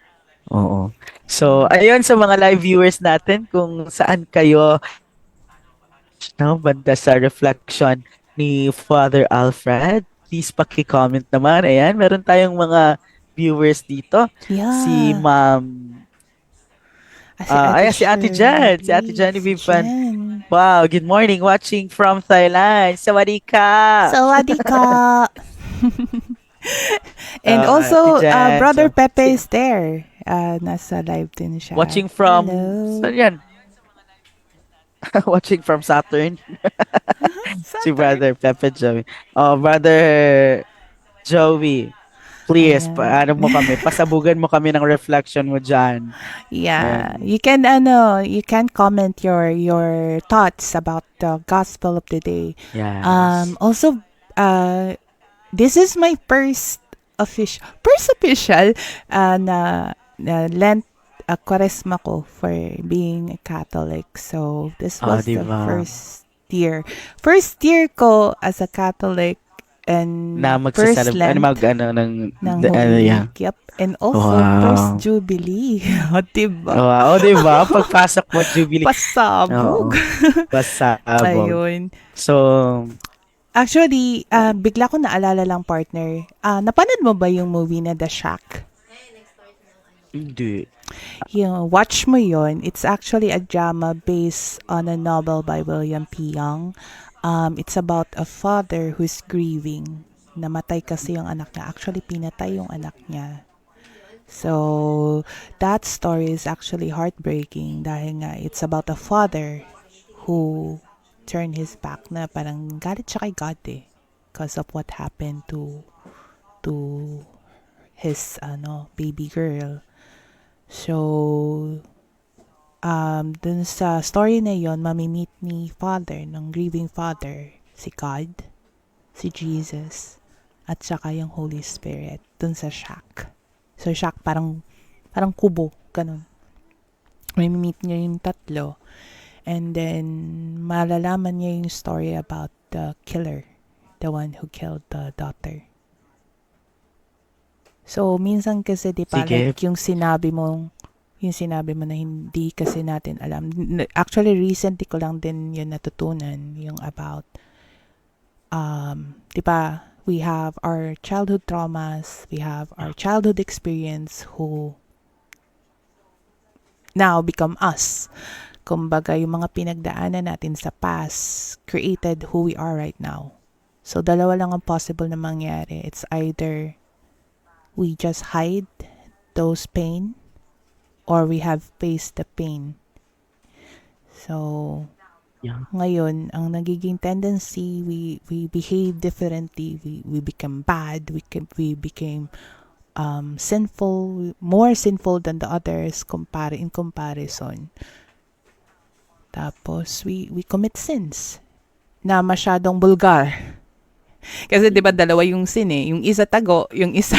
Oo. So, ayun sa mga live viewers natin kung saan kayo no, banda sa reflection ni Father Alfred. Please paki-comment naman. Ayan, meron tayong mga viewers dito. Si Yeah. Ma'am, Si Ate ayan, si Ate Jan. Si Ate Shirley, si Genevieve Fan. Jen. Wow, good morning. Watching from Thailand. Sawadika. Sawadee ka. And Ate also, Jan. Brother So, Pepe is there. Nasa live din siya. watching from, Hello. saan yan? Watching from Saturn. Si Saturn. Brother Pepe Joey. Oh, Brother Joey. Please, Ayan. mo kami, pasabugan mo kami ng reflection mo dyan. Yeah, Ayan. you can comment your thoughts about the gospel of the day. Yes. Also, this is my first official na Lent Kwaresma ko for being a Catholic. So this was the Diba? first year ko as a Catholic and Na first mag-celebrate, Lent ng ng Holy Holy yeah. Week. Yep. And also, Wow. first Jubilee. O, diba? Wow, diba? Pagpasok mo, Jubilee. Oo. Pasabog. Pasabog. Ayun. So, Actually, bigla ko naalala lang, partner. Napanood mo ba yung movie na The Shack? hindi. Watch mo yon. It's actually a drama based on a novel by William P. Young. It's about a father who's grieving. Namatay kasi yung anak niya. Actually, pinatay yung anak niya. So, that story is actually heartbreaking dahil nga it's about a father who turned his back na parang galit siya kay God because of what happened to his baby girl. So, dun sa story na yon, mamimit ni father, ng grieving father, si God, si Jesus, at saka yung Holy Spirit dun sa shack. So, shack parang kubo, ganun. Mamimit niya yung tatlo. And then, malalaman niya yung story about the killer, the one who killed the daughter. So, minsan kasi, di ba, Sige. like yung sinabi mo na hindi kasi natin alam. Actually, recently ko lang din yun natutunan, yung about, di ba, we have our childhood traumas, we have our childhood experience who now become us. Kumbaga, yung mga pinagdaanan natin sa past created who we are right now. So, dalawa lang ang possible na mangyari. It's either we just hide those pain or we have faced the pain. So, Yeah. ngayon, ang nagiging tendency, we behave differently. We become bad. We became sinful, more sinful than the others in comparison. Tapos, we commit sins na masyadong bulgar. Kasi 'di ba dalawa yung sin yung isa tago, yung isa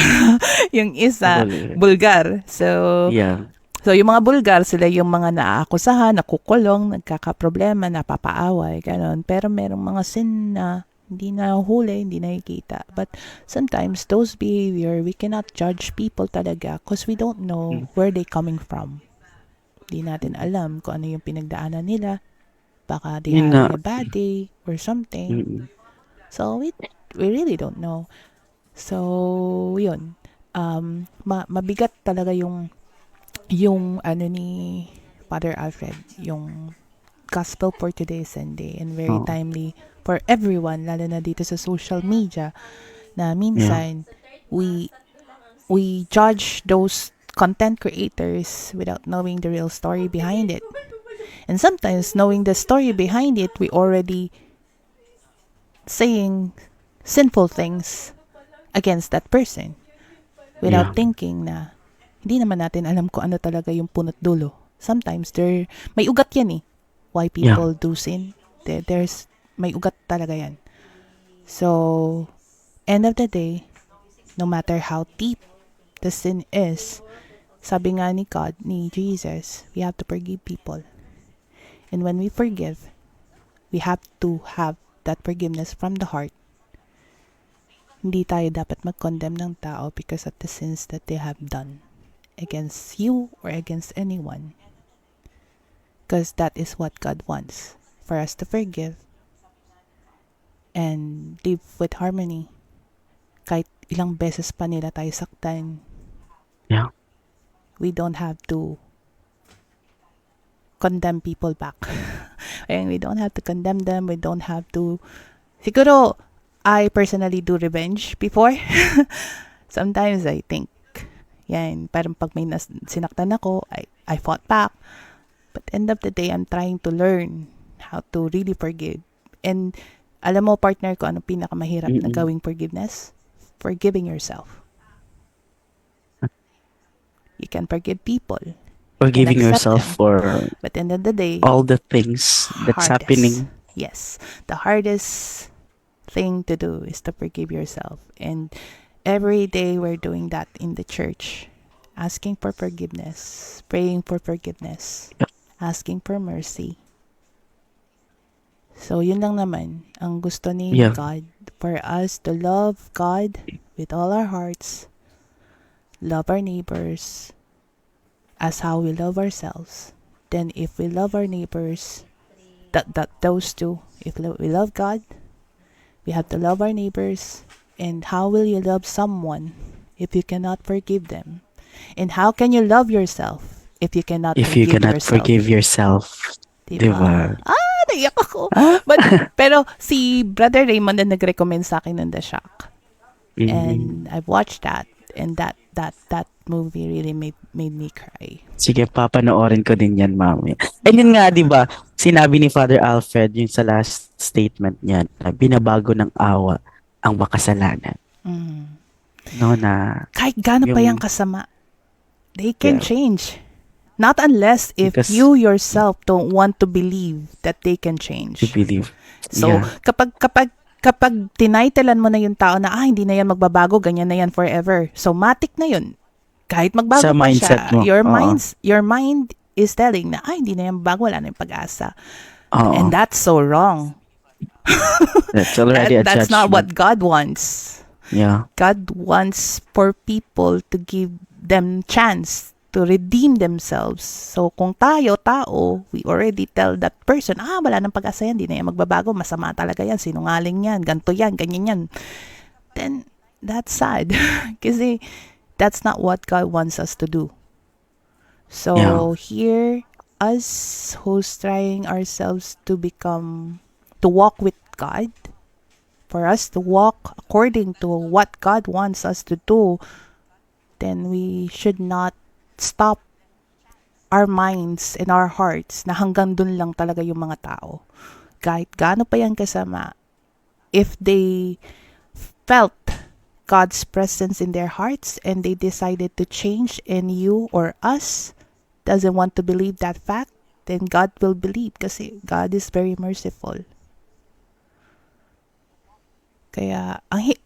bulgar. So Yeah. so yung mga bulgar sila yung mga naaakusahan, nakukulong, nagkakaproblema, napapaaway, ganon. Pero merong mga sin na hindi na huli, hindi nakikita. But sometimes those behavior, we cannot judge people talaga because we don't know where they coming from. Hindi natin alam kung ano yung pinagdaanan nila. Baka they Yun having nga. a bad day or something. Mm-mm. So, we really don't know. So, yun. Mabigat talaga yung ano ni Father Alfred, yung gospel for today's Sunday, and very Oo. timely for everyone, lalo na dito sa social media, na minsan, we judge those content creators without knowing the real story behind it. And sometimes knowing the story behind it, we already saying sinful things against that person without Yeah. thinking na hindi naman natin alam kung ano talaga yung punot dulo. Sometimes may ugat yan eh. Why people do sin. There's may ugat talaga yan. So, end of the day, no matter how deep the sin is, sabi nga ni God, ni Jesus, we have to forgive people. And when we forgive, we have to have that forgiveness from the heart. Hindi tayo dapat mag-condemn ng tao because of the sins that they have done against you or against anyone. Because that is what God wants, for us to forgive and live with harmony. Kahit ilang beses pa nila tayo saktan, Yeah. we don't have to condemn people back. And we don't have to condemn them. We don't have to... Siguro, I personally do revenge before. Sometimes I think, yan, parang pag may sinaktan ako, I fought back. But end of the day, I'm trying to learn how to really forgive. And alam mo, partner ko, anong pinakamahirap na gawing forgiveness? Forgiving yourself. You can forgive people. Forgiving And accept yourself them. for But end of the day, all the things that's hardest. happening. Yes. The hardest thing to do is to forgive yourself. And every day we're doing that in the church. Asking for forgiveness. Praying for forgiveness. Yep. Asking for mercy. So, yun lang naman ang gusto ni Yeah. God. For us to love God with all our hearts. Love our neighbors as how we love ourselves. Then if we love our neighbors, those two, if we love God, we have to love our neighbors. And how will you love someone if you cannot forgive them? And how can you love yourself if you cannot If you forgive cannot yourself? forgive yourself, diba? Naiyak ako. But, pero si Brother Raymond na nag-recommend sa akin ng The Shock. And I've watched that. And that movie really made me cry. Sige, papanoorin ko din yan, mami. And yun nga, di ba, sinabi ni Father Alfred yung sa last statement niya na binabago ng awa ang makasalanan. No, na Kahit gaano pa yung- yung kasama, they can Yeah. change. Not unless if Because- you yourself don't want to believe that they can change. to believe. So, Yeah. kapag tinitlean mo na yung tao na, hindi na yan magbabago, ganyan na yan forever. So, matik na yun. Kahit magbago Sa pa mindset siya, mo. your mind is telling na, hindi na yan bago, wala na yung pag-asa. Oo. And that's so wrong. That's already a That's not judgment. what God wants. Yeah. God wants for people to give them chance to redeem themselves. So, kung tao, we already tell that person, wala nang pag-asa yan, di na yan magbabago, masama talaga yan, sinungaling yan, ganto yan, ganyan yan. Then, that's sad. Kasi, that's not what God wants us to do. So, Yeah. here, us who's trying ourselves to walk with God, for us to walk according to what God wants us to do, then we should not stop our minds and our hearts na hanggang dun lang talaga yung mga tao. Kahit gaano pa yan kasama, if they felt God's presence in their hearts and they decided to change, and you or us doesn't want to believe that fact, then God will believe kasi God is very merciful. Kaya,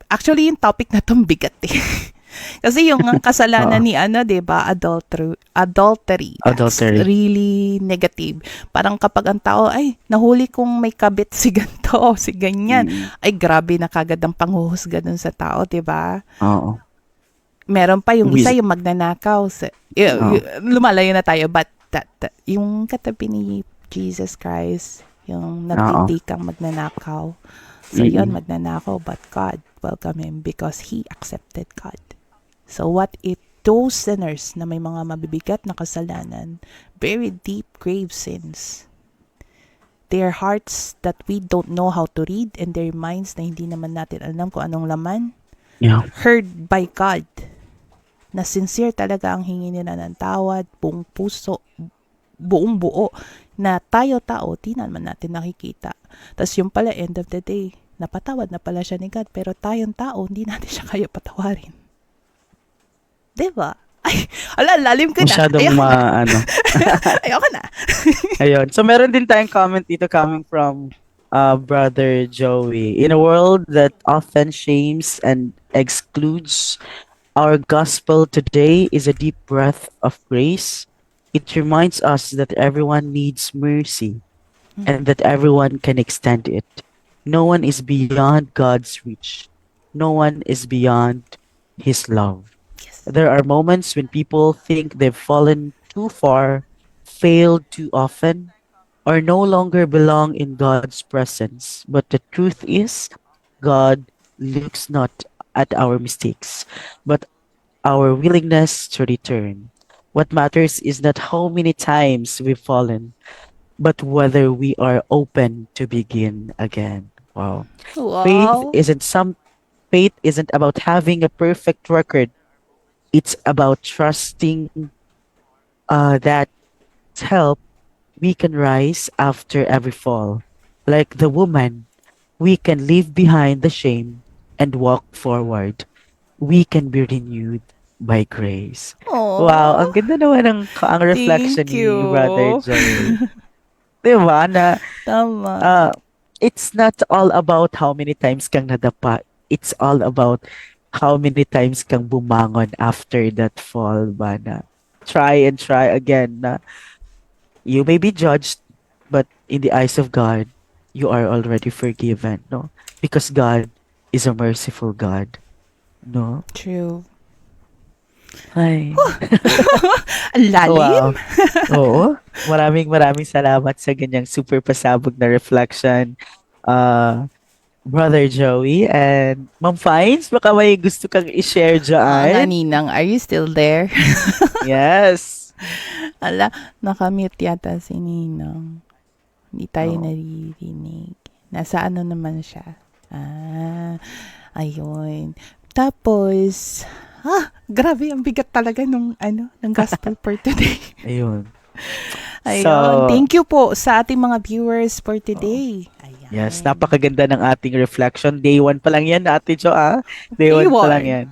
actually yung topic na itong bigat eh. Kasi yung kasalanan ni diba, adultery. That's Adultery. really negative. Parang kapag ang tao, nahuli kong may kabit si ganito, si ganyan. Ay, grabe na kagad ang panghuhusga dun sa tao, diba? Oo. Meron pa yung isa, yung magnanakaw. Lumalayo na tayo, but yung katabi ni Jesus Christ, yung nagtitikang magnanakaw. So yun, magnanakaw, but God welcomed him because he accepted God. So what if those sinners na may mga mabibigat na kasalanan, very deep, grave sins, their hearts that we don't know how to read, and their minds na hindi naman natin alam kung anong laman, Yeah. heard by God, na sincere talaga ang hingi nila ng tawad, buong puso, buong buo, na tayo tao, di naman natin nakikita. Tapos yung pala, end of the day, napatawad na pala siya ni God, pero tayong tao, hindi natin siya kaya patawarin. Diba? Ay, lalim ko na. Masyadong Ayoko na. ano. Ayoko na. Ayun. So meron din tayong comment dito coming from Brother Joey. In a world that often shames and excludes, our gospel today is a deep breath of grace. It reminds us that everyone needs mercy and that everyone can extend it. No one is beyond God's reach. No one is beyond His love. Yes. There are moments when people think they've fallen too far, failed too often, or no longer belong in God's presence. But the truth is, God looks not at our mistakes, but our willingness to return. What matters is not how many times we've fallen, but whether we are open to begin again. Wow. Faith Wow. isn't some faith isn't about having a perfect record. It's about trusting that help we can rise after every fall. Like the woman, we can leave behind the shame and walk forward. We can be renewed by grace. Wow, Oh, ang ganda naman ang reflection thank ni you. Brother Joey. Diba na Tama. it's not all about how many times kang nadapa. It's all about how many times kang bumangon after that fall ba na try and try again na you may be judged, but in the eyes of God, you are already forgiven, no? Because God is a merciful God, no? True. Ay, Ang lalim. wow. Oo. Maraming salamat sa ganyang super pasabog na reflection. Brother Joey and Ma'am Fines, baka may gusto kang i-share Nga, dyan? Ninang, are you still there? Yes. Ala, nakamute yata si Ninang. Hindi tayo Oo. naririnig. Nasa ano naman siya? Ayun. Tapos, grabe, ang bigat talaga nung ng gospel for today. Ayun. Ayun. So, Thank you po sa ating mga viewers for today. Ayan. yes, napakaganda ng ating reflection. Day 1 pa lang yan, Ate Jo, ah. Day Day 1 pa lang one. yan.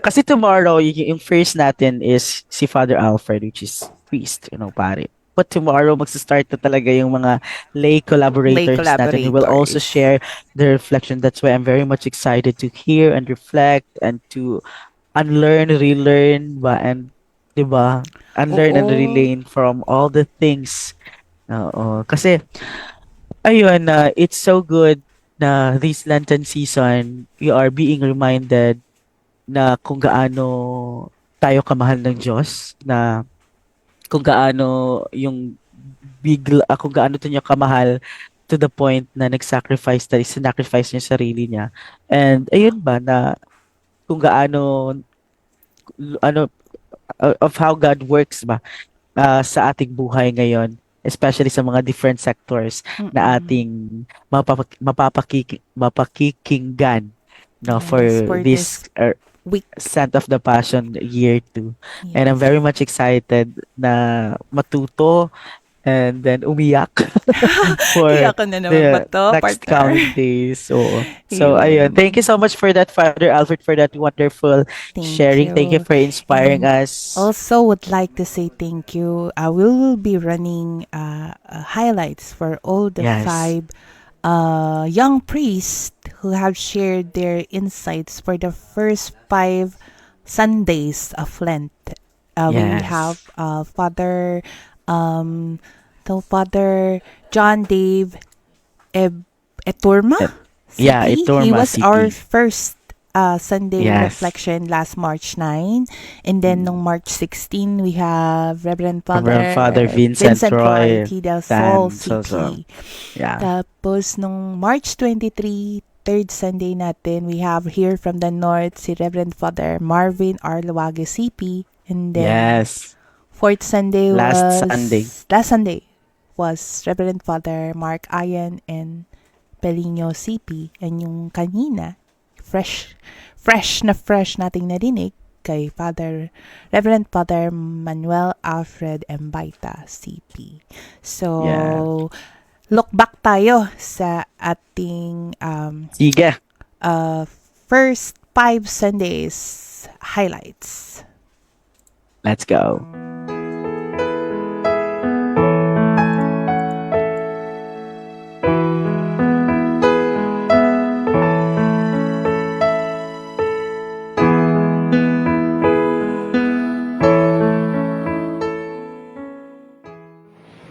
Kasi tomorrow, yung first natin is si Father Alfred, which is priest, pare. But tomorrow, magsa-start na talaga yung mga lay collaborators natin who will also collaborators. share the reflection. That's why I'm very much excited to hear and reflect and to unlearn, relearn, and, di ba? Unlearn and Oo. relearn from all the things. Oo. Kasi, ayun, it's so good na this Lenten season, we are being reminded na kung gaano tayo kamahal ng Diyos, na kung gaano yung kung gaano to niya kamahal to the point na sinacrifice niya sarili niya. And ayun ba na kung gaano ano of how God works ba sa ating buhay ngayon, especially sa mga different sectors na ating mapakikinggan, no, Yes, for for this week. Scent of the Passion year 2. And I'm Yes. very much excited na matuto and then umiyak for Iyak ka na naman ba the to, next partner? coming days. So ayun. Yun. Thank you so much for that, Father Alfred, for that wonderful Thank sharing. Thank you you. for inspiring And us. also would like to say thank you. We will be running highlights for all the Yes. 5 young priests who have shared their insights for the first 5 Sundays of Lent. We Yes. have Father Father John Dave Eturma. Yeah, CP. Eturma, He was CP. our first Sunday Yes. reflection last March 9. And then nung March 16, we have Reverend Reverend Father Vincent Roy T. Del Sol, Tan. CP. Yeah. Tapos nung March 23, third Sunday natin, we have here from the North si Reverend Father Marvin R. Luwage, CP. And then Yes. fourth Sunday Last Sunday. Last Sunday was Reverend Father Mark Ayan and Pelino, CP. And yung kanina, fresh nating narinig, kay Reverend Father Manuel Alfred Mbaita, CP. So, Yeah. look back tayo sa ating Sige. first 5 Sundays highlights. Let's go.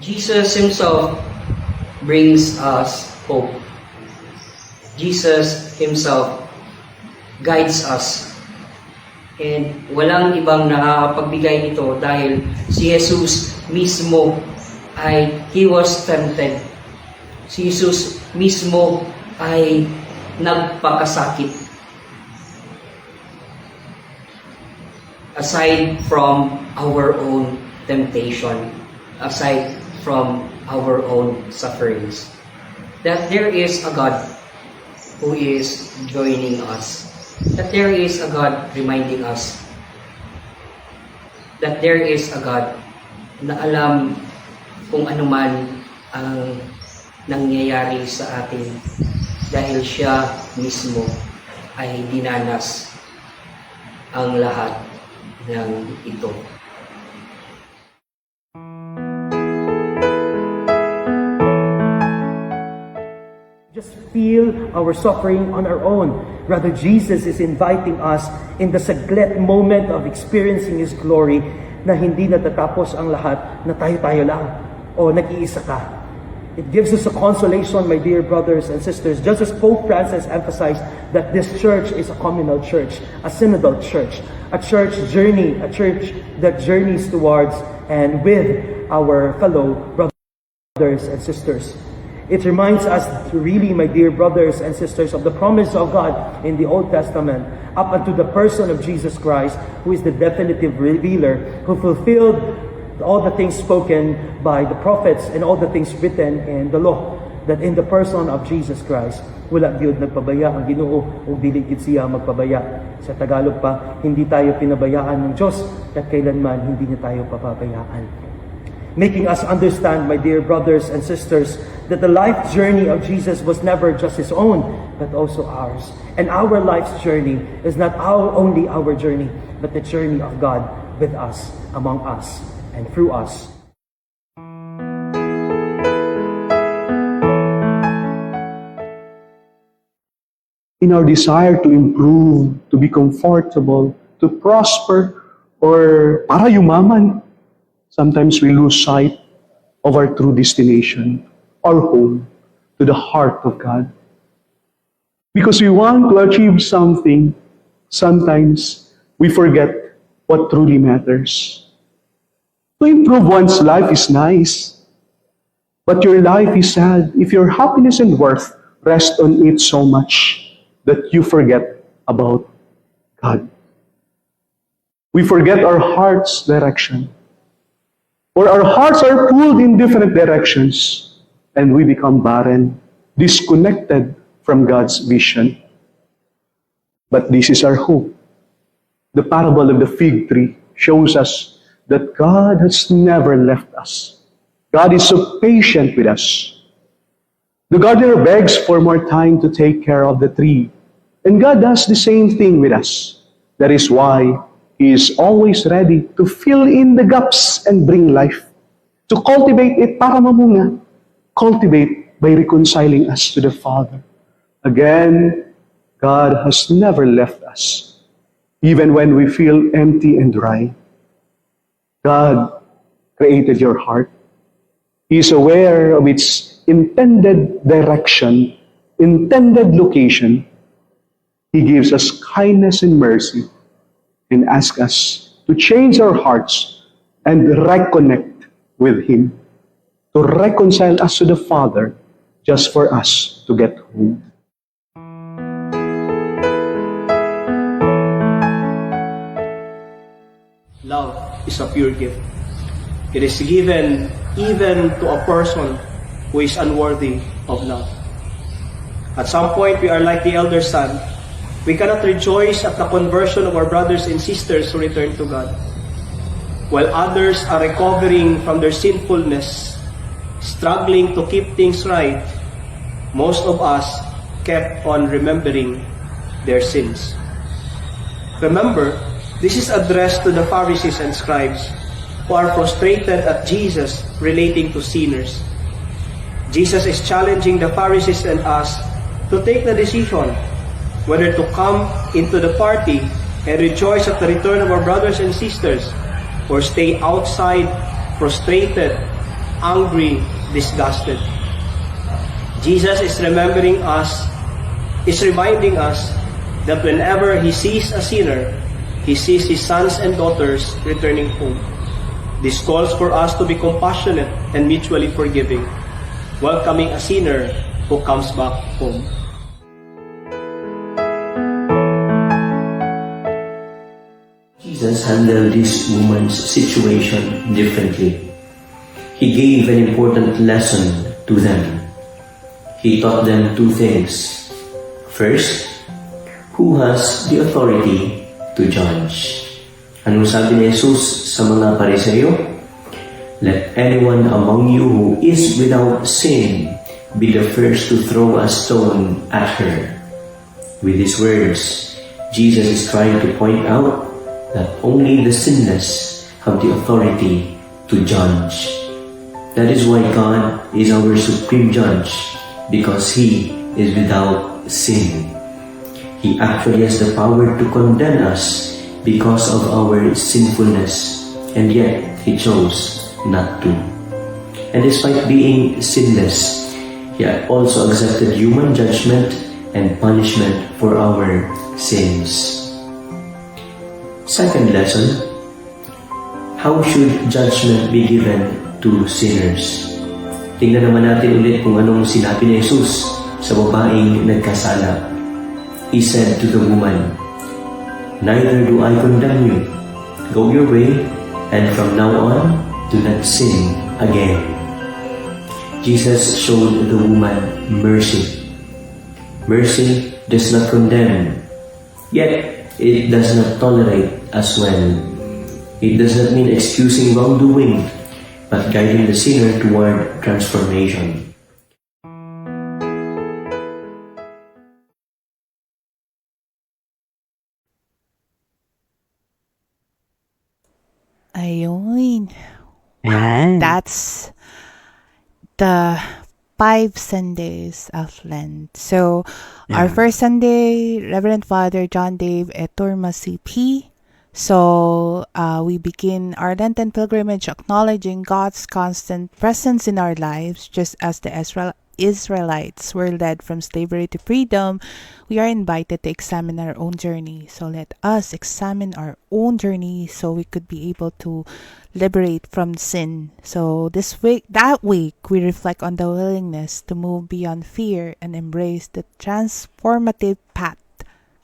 Jesus himself brings us hope. Jesus himself guides us. And walang ibang nakakapagbigay nito dahil si Jesus mismo he was tempted. Si Jesus mismo ay nagpakasakit. Aside from our own temptation, aside from our own sufferings, that there is a God who is joining us, that there is a God reminding us, that there is a God na alam kung ano man ang nangyayari sa atin dahil siya mismo ay dinanas ang lahat ng ito. Just feel our suffering on our own. Rather, Jesus is inviting us in the saglit moment of experiencing His glory na hindi natatapos ang lahat na tayo-tayo lang o nag-iisa ka. It gives us a consolation, my dear brothers and sisters, just as Pope Francis emphasized that this church is a communal church, a synodal church, a church that journeys towards and with our fellow brothers and sisters. It reminds us really, my dear brothers and sisters, of the promise of God in the Old Testament up unto the person of Jesus Christ, who is the definitive revealer, who fulfilled all the things spoken by the prophets and all the things written in the law, that in the person of Jesus Christ, wala gyud nagpabaya ang Ginoo ug dili gid siya magpabaya. Sa Tagalog pa, hindi tayo pinabayaan ng Diyos at kailanman hindi niya tayo papabayaan. Making us understand, my dear brothers and sisters, that the life journey of Jesus was never just His own, but also ours. And our life's journey is not only our journey, but the journey of God with us, among us, and through us. In our desire to improve, to be comfortable, to prosper, or para yumaman, sometimes we lose sight of our true destination, our home, to the heart of God. Because we want to achieve something, sometimes we forget what truly matters. To improve one's life is nice, but your life is sad if your happiness and worth rest on it so much that you forget about God. We forget our heart's direction, or our hearts are pulled in different directions, and we become barren, disconnected from God's vision. But this is our hope. The parable of the fig tree shows us that God has never left us. God is so patient with us. The gardener begs for more time to take care of the tree, and God does the same thing with us. That is why He is always ready to fill in the gaps and bring life, to cultivate it para mamunga, cultivate by reconciling us to the Father. Again, God has never left us, even when we feel empty and dry. God created your heart. He is aware of its intended direction, intended location. He gives us kindness and mercy and asks us to change our hearts and reconnect with Him, to reconcile us to the Father just for us to get home. Love is a pure gift. It is given even to a person who is unworthy of love. At some point, we are like the elder son We cannot rejoice at the conversion of our brothers and sisters who return to God. While others are recovering from their sinfulness, struggling to keep things right, most of us kept on remembering their sins. Remember, this is addressed to the Pharisees and scribes who are frustrated at Jesus relating to sinners. Jesus is challenging the Pharisees and us to take the decision whether to come into the party and rejoice at the return of our brothers and sisters, or stay outside, frustrated, angry, disgusted. Jesus is reminding us that whenever He sees a sinner, He sees His sons and daughters returning home. This calls for us to be compassionate and mutually forgiving, welcoming a sinner who comes back home. Jesus handled this woman's situation differently. He gave an important lesson to them. He taught them two things. First, who has the authority to judge? Anong sabi ni Jesus sa mga Pariseo? Let anyone among you who is without sin be the first to throw a stone at her. With these words, Jesus is trying to point out that only the sinless have the authority to judge. That is why God is our supreme judge, because He is without sin. He actually has the power to condemn us because of our sinfulness, and yet He chose not to. And despite being sinless, He also accepted human judgment and punishment for our sins. Second lesson, how should judgment be given to sinners? Tingnan naman natin ulit kung anong sinabi ni Jesus sa babaeng nagkasala. He said to the woman, "Neither do I condemn you. Go your way, and from now on, do not sin again." Jesus showed the woman mercy. Mercy does not condemn, yet it does not tolerate as well. It does not mean excusing wrongdoing, but guiding the sinner toward transformation. Ayun. Yan. That's the 5 Sundays of Lent. So, our Yeah. first Sunday, Reverend Father John Dave Etorma CP. So, we begin our Lenten pilgrimage acknowledging God's constant presence in our lives, just as the Israelites were led from slavery to freedom. We are invited to examine our own journey. So let us examine our own journey so we could be able to liberate from sin. So that week, we reflect on the willingness to move beyond fear and embrace the transformative path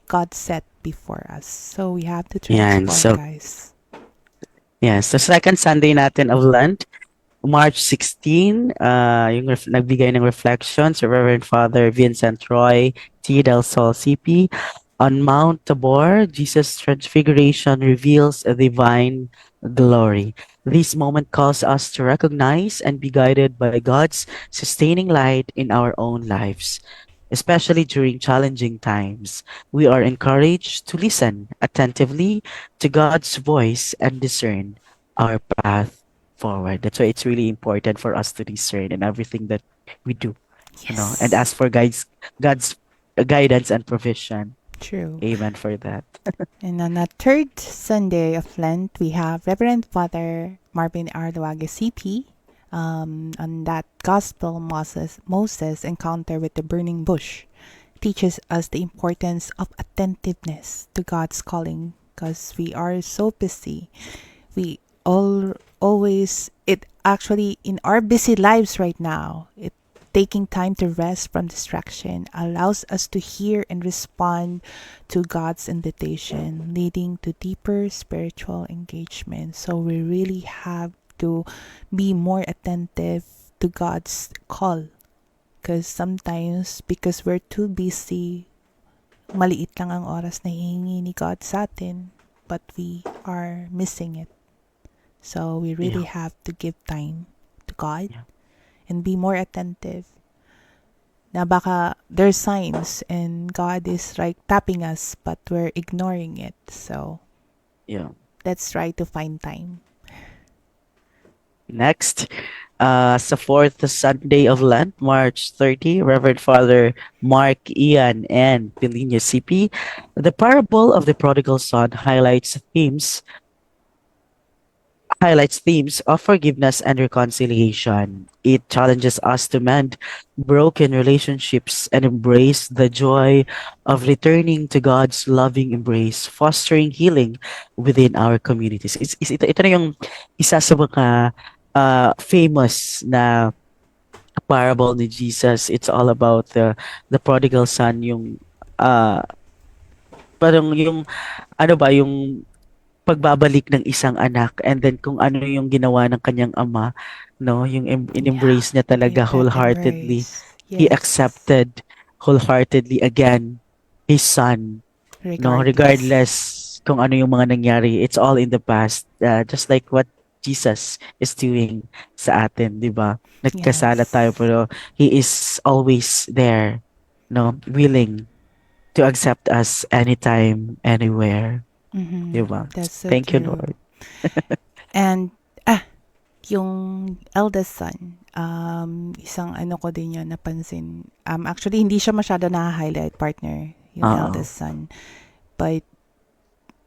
God set before us. So we have to Yan. transform, guys. Yes, the second Sunday natin of Lent, March 16, yung nagbigay ng reflection si Reverend Father Vincent Roy T. Del Sol CP. On Mount Tabor, Jesus' transfiguration reveals a divine glory. This moment calls us to recognize and be guided by God's sustaining light in our own lives. Especially during challenging times, we are encouraged to listen attentively to God's voice and discern our path forward. That's why it's really important for us to discern in everything that we do, and ask for God's guidance and provision. True. Amen for that. And on the third Sunday of Lent, we have Reverend Father Marvin Arloaga CP. On that Gospel, Moses' encounter with the burning bush teaches us the importance of attentiveness to God's calling, because we are so busy. We always, it actually, in our busy lives right now, taking time to rest from distraction allows us to hear and respond to God's invitation, leading to deeper spiritual engagement. So we really have to be more attentive to God's call, because sometimes, because we're too busy, maliit lang ang oras na hihingi ni God sa atin, but we are missing it. So we really have to give time to God Yeah. and be more attentive. Na baka there's signs and God is like tapping us, but we're ignoring it. So Yeah. let's try to find time. Next, sa fourth Sunday of Lent, March 30, Reverend Father Mark Ian and Pilino CP, the parable of the prodigal son highlights themes of forgiveness and reconciliation. It challenges us to mend broken relationships and embrace the joy of returning to God's loving embrace, fostering healing within our communities. Ito na yung isa sa mga famous na parable ni Jesus. It's all about the prodigal son, yung uh, parang yung ano ba yung pagbabalik ng isang anak, and then kung ano yung ginawa ng kanyang ama, no, yung in-embrace niya talaga Give that wholeheartedly. embrace. He Yes. accepted wholeheartedly again his son, no, regardless kung ano yung mga nangyari. It's all in the past, just like what Jesus is doing sa atin, di ba? Nagkasala Yes. tayo, pero he is always there, no, willing to accept us anytime, anywhere. Mhm. Diba? That's so Thank you, true. Lord. And yung eldest son, isang ano ko din yun napansin. Actually, hindi siya masyado na-highlight, partner, yung Oo. eldest son. But,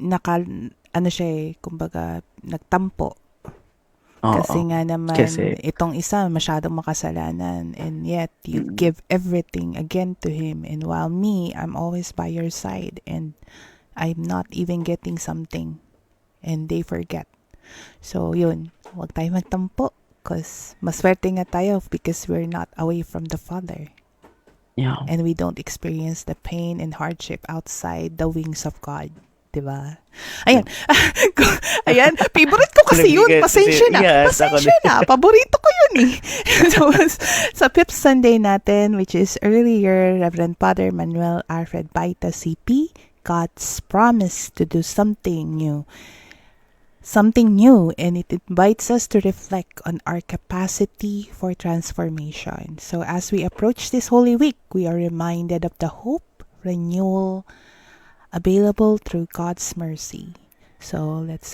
ano siya kumbaga, nagtampo. Oo. Kasi nga naman, Kasi, itong isa masyadong makasalanan, and yet you Mm. give everything again to him. And while me, I'm always by your side, and I'm not even getting something. And they forget. So, yun. Huwag tayo magtampo. Because maswerte nga tayo because we're not away from the Father. yeah. And we don't experience the pain and hardship outside the wings of God. Diba? Ayan. Ayan. Favorite ko kasi yun. Pasensya na. Yes, ako Pasensya din. na. Paborito ko yun eh. So, sa fifth Sunday natin, which is earlier, Reverend Father Manuel Alfred Baita CP, God's promise to do something new, and it invites us to reflect on our capacity for transformation. So as we approach this Holy Week, we are reminded of the hope, renewal available through God's mercy. So let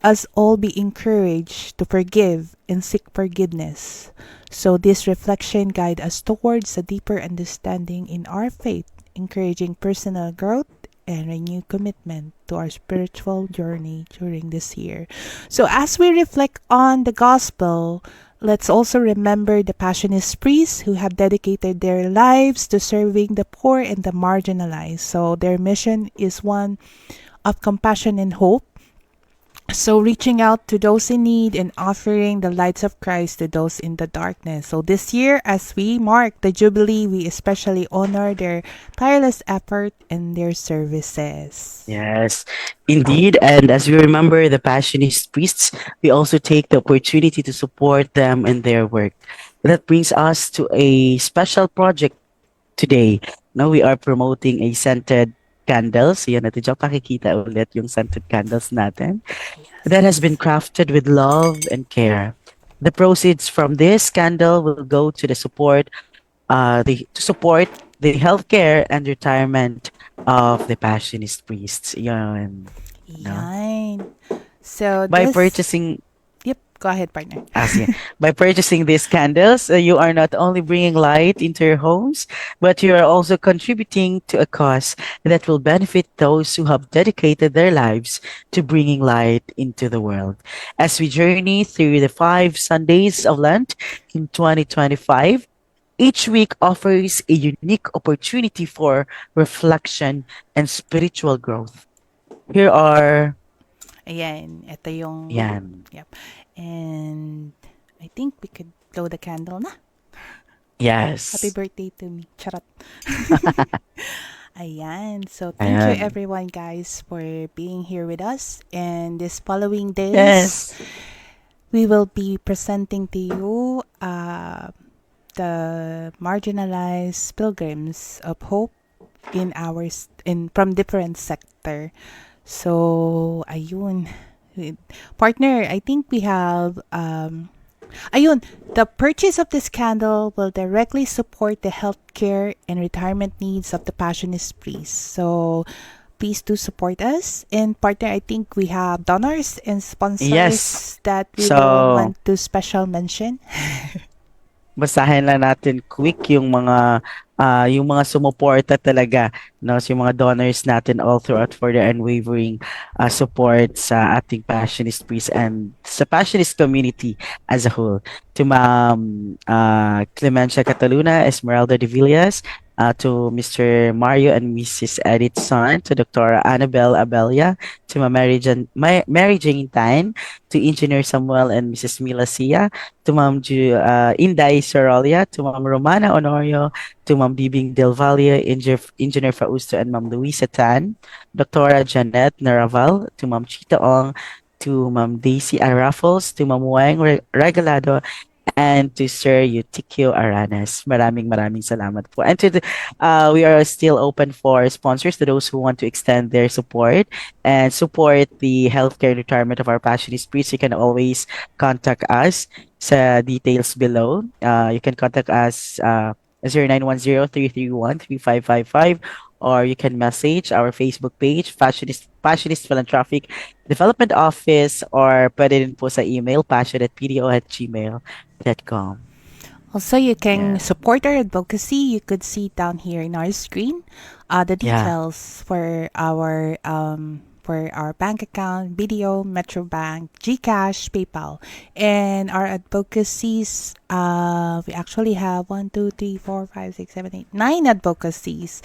us all be encouraged to forgive and seek forgiveness. So this reflection guide us towards a deeper understanding in our faith, encouraging personal growth and renewed commitment to our spiritual journey during this year. So as we reflect on the gospel, let's also remember the Passionist priests who have dedicated their lives to serving the poor and the marginalized. So their mission is one of compassion and hope. So reaching out to those in need and offering the lights of Christ to those in the darkness. So this year, as we mark the Jubilee, we especially honor their tireless effort and their services. Yes, indeed. And as we remember the Passionist priests, we also take the opportunity to support them in their work. That brings us to a special project today. Now we are promoting a scented candles. Yan natin dyan, pakikita ulit yung scented candles natin. That has been crafted with love and care. The proceeds from this candle will go to support the healthcare and retirement of the Passionist priests. Yan. Yan. So By this, purchasing Yep, go ahead, partner. Sige. By purchasing these candles, you are not only bringing light into your homes, but you are also contributing to a cause that will benefit those who have dedicated their lives to bringing light into the world. As we journey through the 5 Sundays of Lent in 2025, each week offers a unique opportunity for reflection and spiritual growth. Here are Ayan, ito yung... yan. Yep. And I think we could blow the candle na. Yes. Happy birthday to me. Charot. Ayan. So, thank you Ayan. everyone, guys, for being here with us. And this following days, Yes. we will be presenting to you the marginalized pilgrims of hope in from different sector. So ayun. Partner, I think we have ayun, the purchase of this candle will directly support the healthcare and retirement needs of the Passionist priests. So please do support us. And partner, I think we have donors and sponsors Yes. that we So, will want to special mention. basahin lang natin quick yung mga sumuporta talaga, no, yung mga donors natin all throughout for their unwavering support sa ating Passionist priest and sa Passionist community as a whole. To Ma'am Clemencia Cataluna, Esmeralda de Villas, to Mr. Mario and Mrs. Edith Son, to Dr. Annabelle Abelia, to Mary Jane Tan, to Engineer Samuel and Mrs. Mila Sia, to Ma'am Inday Sorolia, to Ma'am Romana Honorio, to Ma'am Bibing Del Valle, Engineer Fausto and Ma'am Luisa Tan, Dr. Janet Naraval, to Ma'am Chita Ong, to Ma'am Daisy Arafos, to Ma'am Wang Regalado, and to Sir Eutikio Aranas. Maraming salamat po. And we are still open for sponsors, to those who want to extend their support and support the healthcare retirement of our Passionist priests. You can always contact us sa details below. You can contact us 0910-331-3555, or you can message our Facebook page, Passionist Philanthropic Development Office, or pwede din po sa email, passion@pdo@gmail.com. Also, you can Yeah. support our advocacy. You could see down here in our screen the Yeah. details for our bank account, BDO, Metrobank, GCash, PayPal, and our advocacies. We actually have 1, 2, 3, 4, 5, 6, 7, 8, 9 advocacies.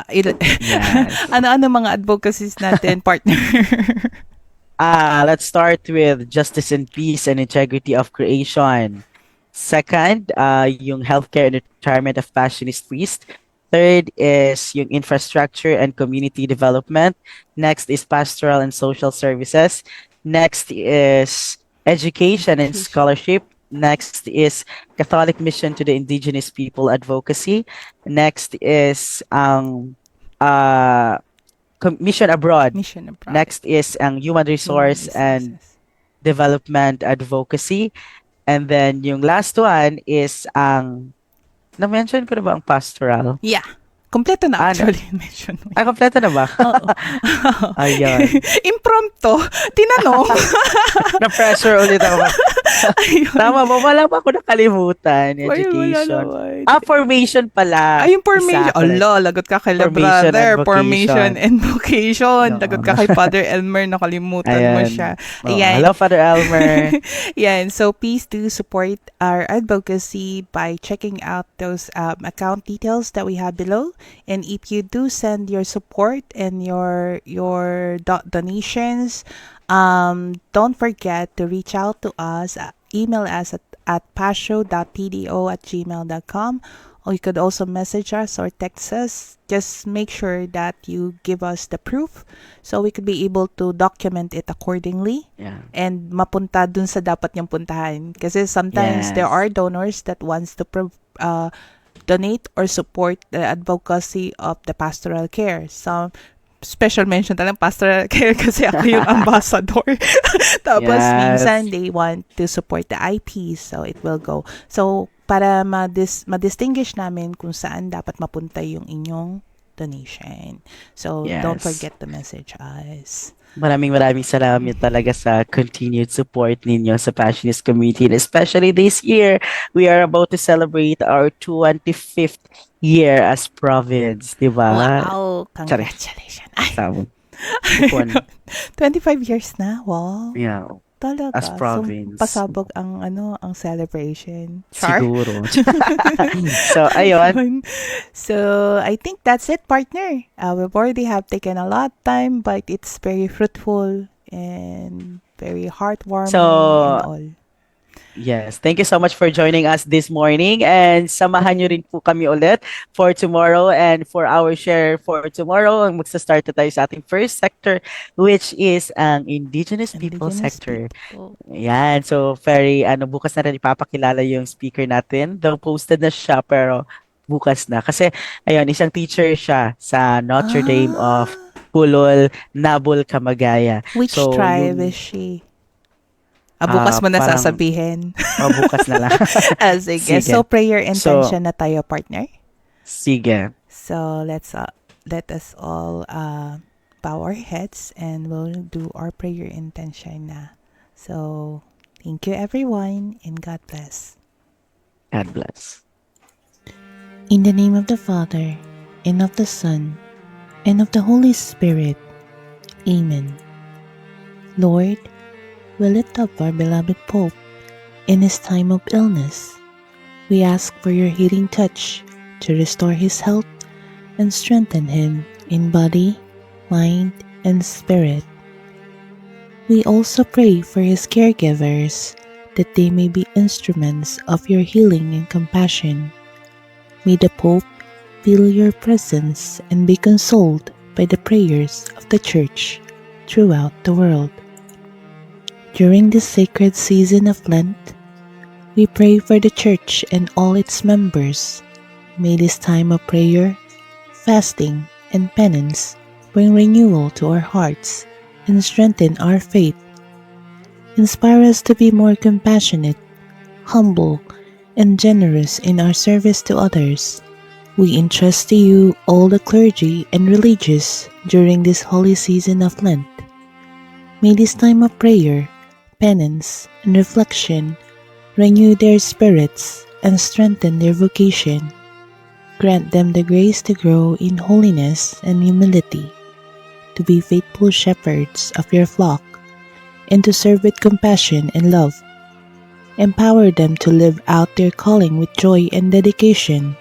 Yes. Ano mga advocacies natin, partner? Let's start with justice and peace and integrity of creation. Second, yung healthcare and retirement of Passionist priest. Third is yung infrastructure and community development. Next is pastoral and social services. Next is education and scholarship. Next is Catholic mission to the indigenous people advocacy. Next is mission abroad. Mission abroad. Next is ang human resource and development advocacy. And then yung last one is na-mention ko na ba ang pastoral? Yeah. Kompleto na Ano? actually mention mo. Kompleto na ba? Oo. Ayun. Impromptu. Tinanong. Na-pressure ulit ako. Ayun. Tama ba? Wala pa ako nakalimutan. Ay, wala Education. naman. Formation pala. Ay, yung formation. Isa pala. Allah, lagot ka kay Formation brother. and vocation. Formation and vocation. No. Lagot ka kay Father Elmer. Nakalimutan mo Ayan. siya. Oh, Ayan. hello, Father Elmer. Yan. So, please do support our advocacy by checking out those account details that we have below. And if you do send your support and your donations, don't forget to reach out to us. Email us at pasho.pdo@gmail.com, or you could also message us or text us. Just make sure that you give us the proof so we could be able to document it accordingly Yeah. and mapunta dun sa dapat niyang puntahan. Kasi sometimes there Yes. are donors that wants to donate or support the advocacy of the pastoral care. Some special mention talang pastoral care kasi ako yung ambassador. Tapos Yes. minsan they want to support the IP, so it will go. So para ma-distinguish namin kung saan dapat mapunta yung inyong donation. So don't Yes. forget to message us. Maraming salamat talaga sa continued support ninyo sa Passionist community. And especially this year, we are about to celebrate our 25th year as province, di ba? Wow! Congratulations! Ay, Tama. 25 years na? Wow! Yeah, Talaga. as province. So, pasabog ang celebration. Char? Siguro. So, ayun. So, I think that's it, partner. We've already have taken a lot of time, but it's very fruitful and very heartwarming and all. Yes, thank you so much for joining us this morning, and samahan nyo rin po kami ulit for tomorrow and for our share for tomorrow. Magsa-start na tayo sa ating first sector, which is ang Indigenous People sector. People. Yan, so bukas na rin ipapakilala yung speaker natin. Though posted na siya, pero bukas na. Kasi, ayun, isang teacher siya sa Notre Dame of Ah, Pulol, Nabol, Camagaya. which So, tribe is yung she? Bukas mo na parang sasabihin. bukas na lang. Sige. So, Sige. prayer So, intention na tayo, partner. sige. So, let us all bow our heads and we'll do our prayer intention na. So, thank you everyone and God bless. God bless. In the name of the Father, and of the Son, and of the Holy Spirit. Amen. Lord, we lift up our beloved Pope in his time of illness. We ask for your healing touch to restore his health and strengthen him in body, mind, and spirit. We also pray for his caregivers that they may be instruments of your healing and compassion. May the Pope feel your presence and be consoled by the prayers of the Church throughout the world. During this sacred season of Lent, we pray for the Church and all its members. May this time of prayer, fasting, and penance bring renewal to our hearts and strengthen our faith. Inspire us to be more compassionate, humble, and generous in our service to others. We entrust to you all the clergy and religious during this holy season of Lent. May this time of prayer, penance, and reflection renew their spirits and strengthen their vocation. Grant them the grace to grow in holiness and humility, to be faithful shepherds of your flock, and to serve with compassion and love. Empower them to live out their calling with joy and dedication,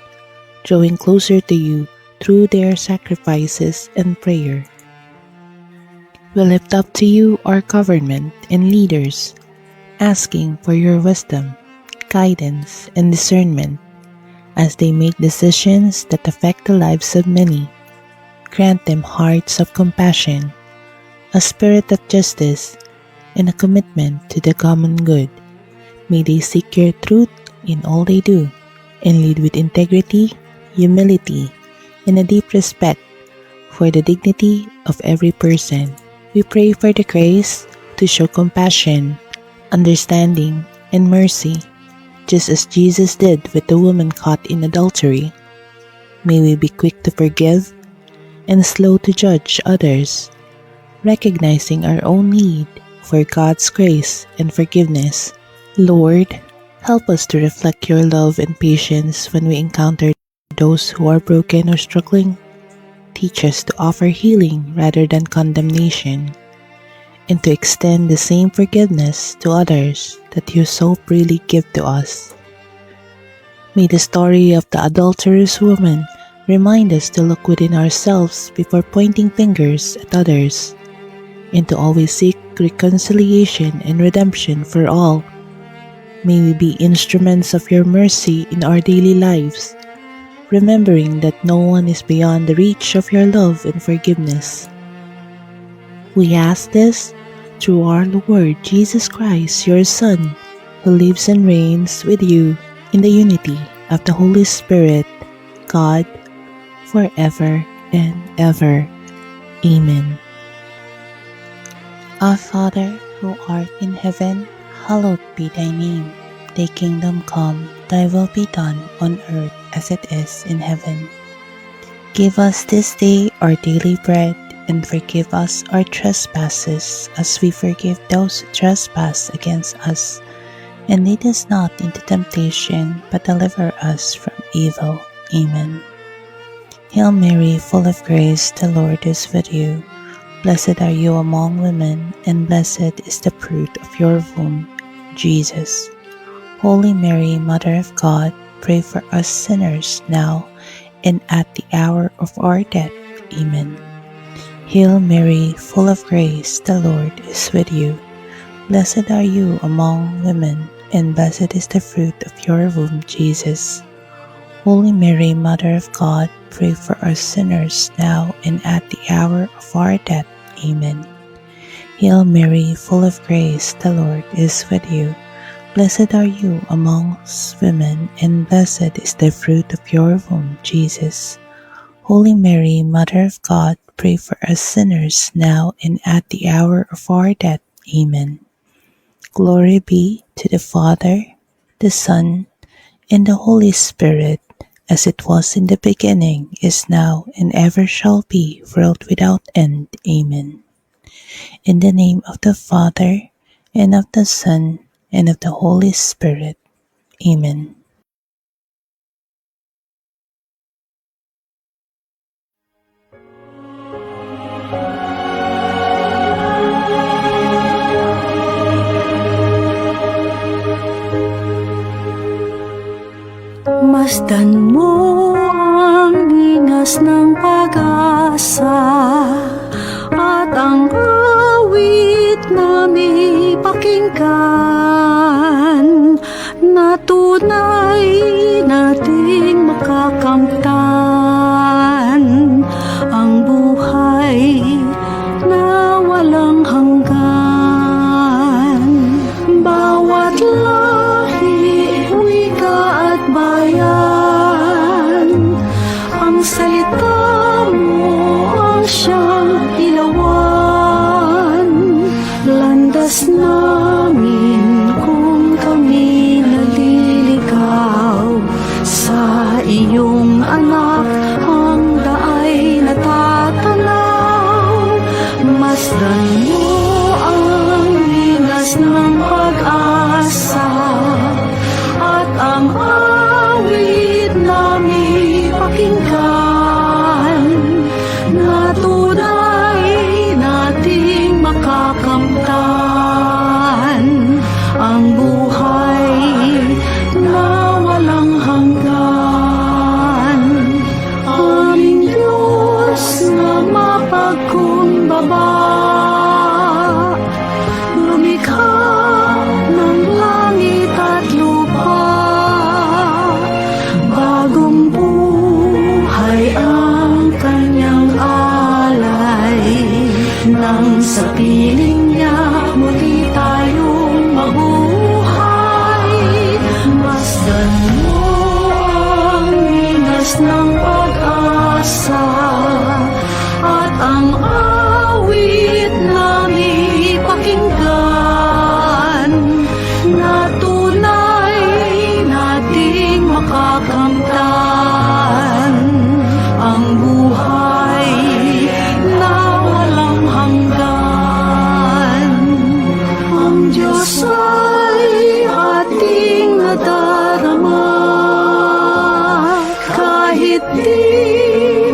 drawing closer to you through their sacrifices and prayer. We lift up to you our government and leaders, asking for your wisdom, guidance, and discernment as they make decisions that affect the lives of many. Grant them hearts of compassion, a spirit of justice, and a commitment to the common good. May they seek your truth in all they do and lead with integrity, humility, and a deep respect for the dignity of every person. We pray for the grace to show compassion, understanding, and mercy, just as Jesus did with the woman caught in adultery. May we be quick to forgive and slow to judge others, recognizing our own need for God's grace and forgiveness. Lord, help us to reflect your love and patience when we encounter those who are broken or struggling. Teach us to offer healing rather than condemnation, and to extend the same forgiveness to others that you so freely give to us. May the story of the adulterous woman remind us to look within ourselves before pointing fingers at others, and to always seek reconciliation and redemption for all. May we be instruments of your mercy in our daily lives, remembering that no one is beyond the reach of your love and forgiveness. We ask this through our Lord Jesus Christ, your Son, who lives and reigns with you in the unity of the Holy Spirit, God, forever and ever. Amen. Our Father, who art in heaven, hallowed be thy name. Thy kingdom come, thy will be done on earth as it is in heaven. Give us this day our daily bread, and forgive us our trespasses as we forgive those who trespass against us. And lead us not into temptation, but deliver us from evil. Amen. Hail Mary, full of grace, the Lord is with you. Blessed are you among women, and blessed is the fruit of your womb, Jesus. Holy Mary, Mother of God, pray for us sinners now and at the hour of our death. Amen. Hail Mary, full of grace, the Lord is with you. Blessed are you among women, and blessed is the fruit of your womb, Jesus. Holy Mary, Mother of God, pray for us sinners now and at the hour of our death. Amen. Hail Mary, full of grace, the Lord is with you. Blessed are you amongst women, and blessed is the fruit of your womb, Jesus. Holy Mary, Mother of God, pray for us sinners now and at the hour of our death. Amen. Glory be to the Father, the Son, and the Holy Spirit, as it was in the beginning, is now, and ever shall be, world without end. Amen. In the name of the Father, and of the Son, and of the Holy Spirit. Amen. Masdan mo ang linas ng pag-asa at ang awit na may pakinggan na tunay nating makakamtan ang buhay na walang hanggan. Bawat lahi, wika at bayan, ang salita mo ang siyang ilawan. Landas namin kung kami naliligaw sa iyong anak, ang daay natatanaw. Masdan mo ang linas ng pag-asa at ang awit na may pakinggan na tunay nating makakamtan ang buhay na walang hanggan. Aming Diyos na mapagkumbaba, lumikha ng langit at lupa, bagong buhay ang kanyang alay. Nang sa piling niya muli tayong mabuhay, masdan mo ang linas ng pag-asa at ang awit na may pakinggan na tunay nating makakamtan ang buhay na walang hanggan. Ang Diyos ay ating nadarama kahit di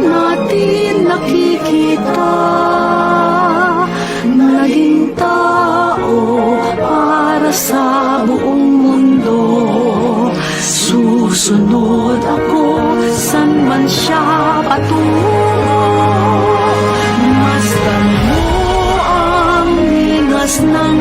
natin nakikita. Naging tao para sa buong mundo. Susunod ako san man siya patungo. Masdan mo ang linas ng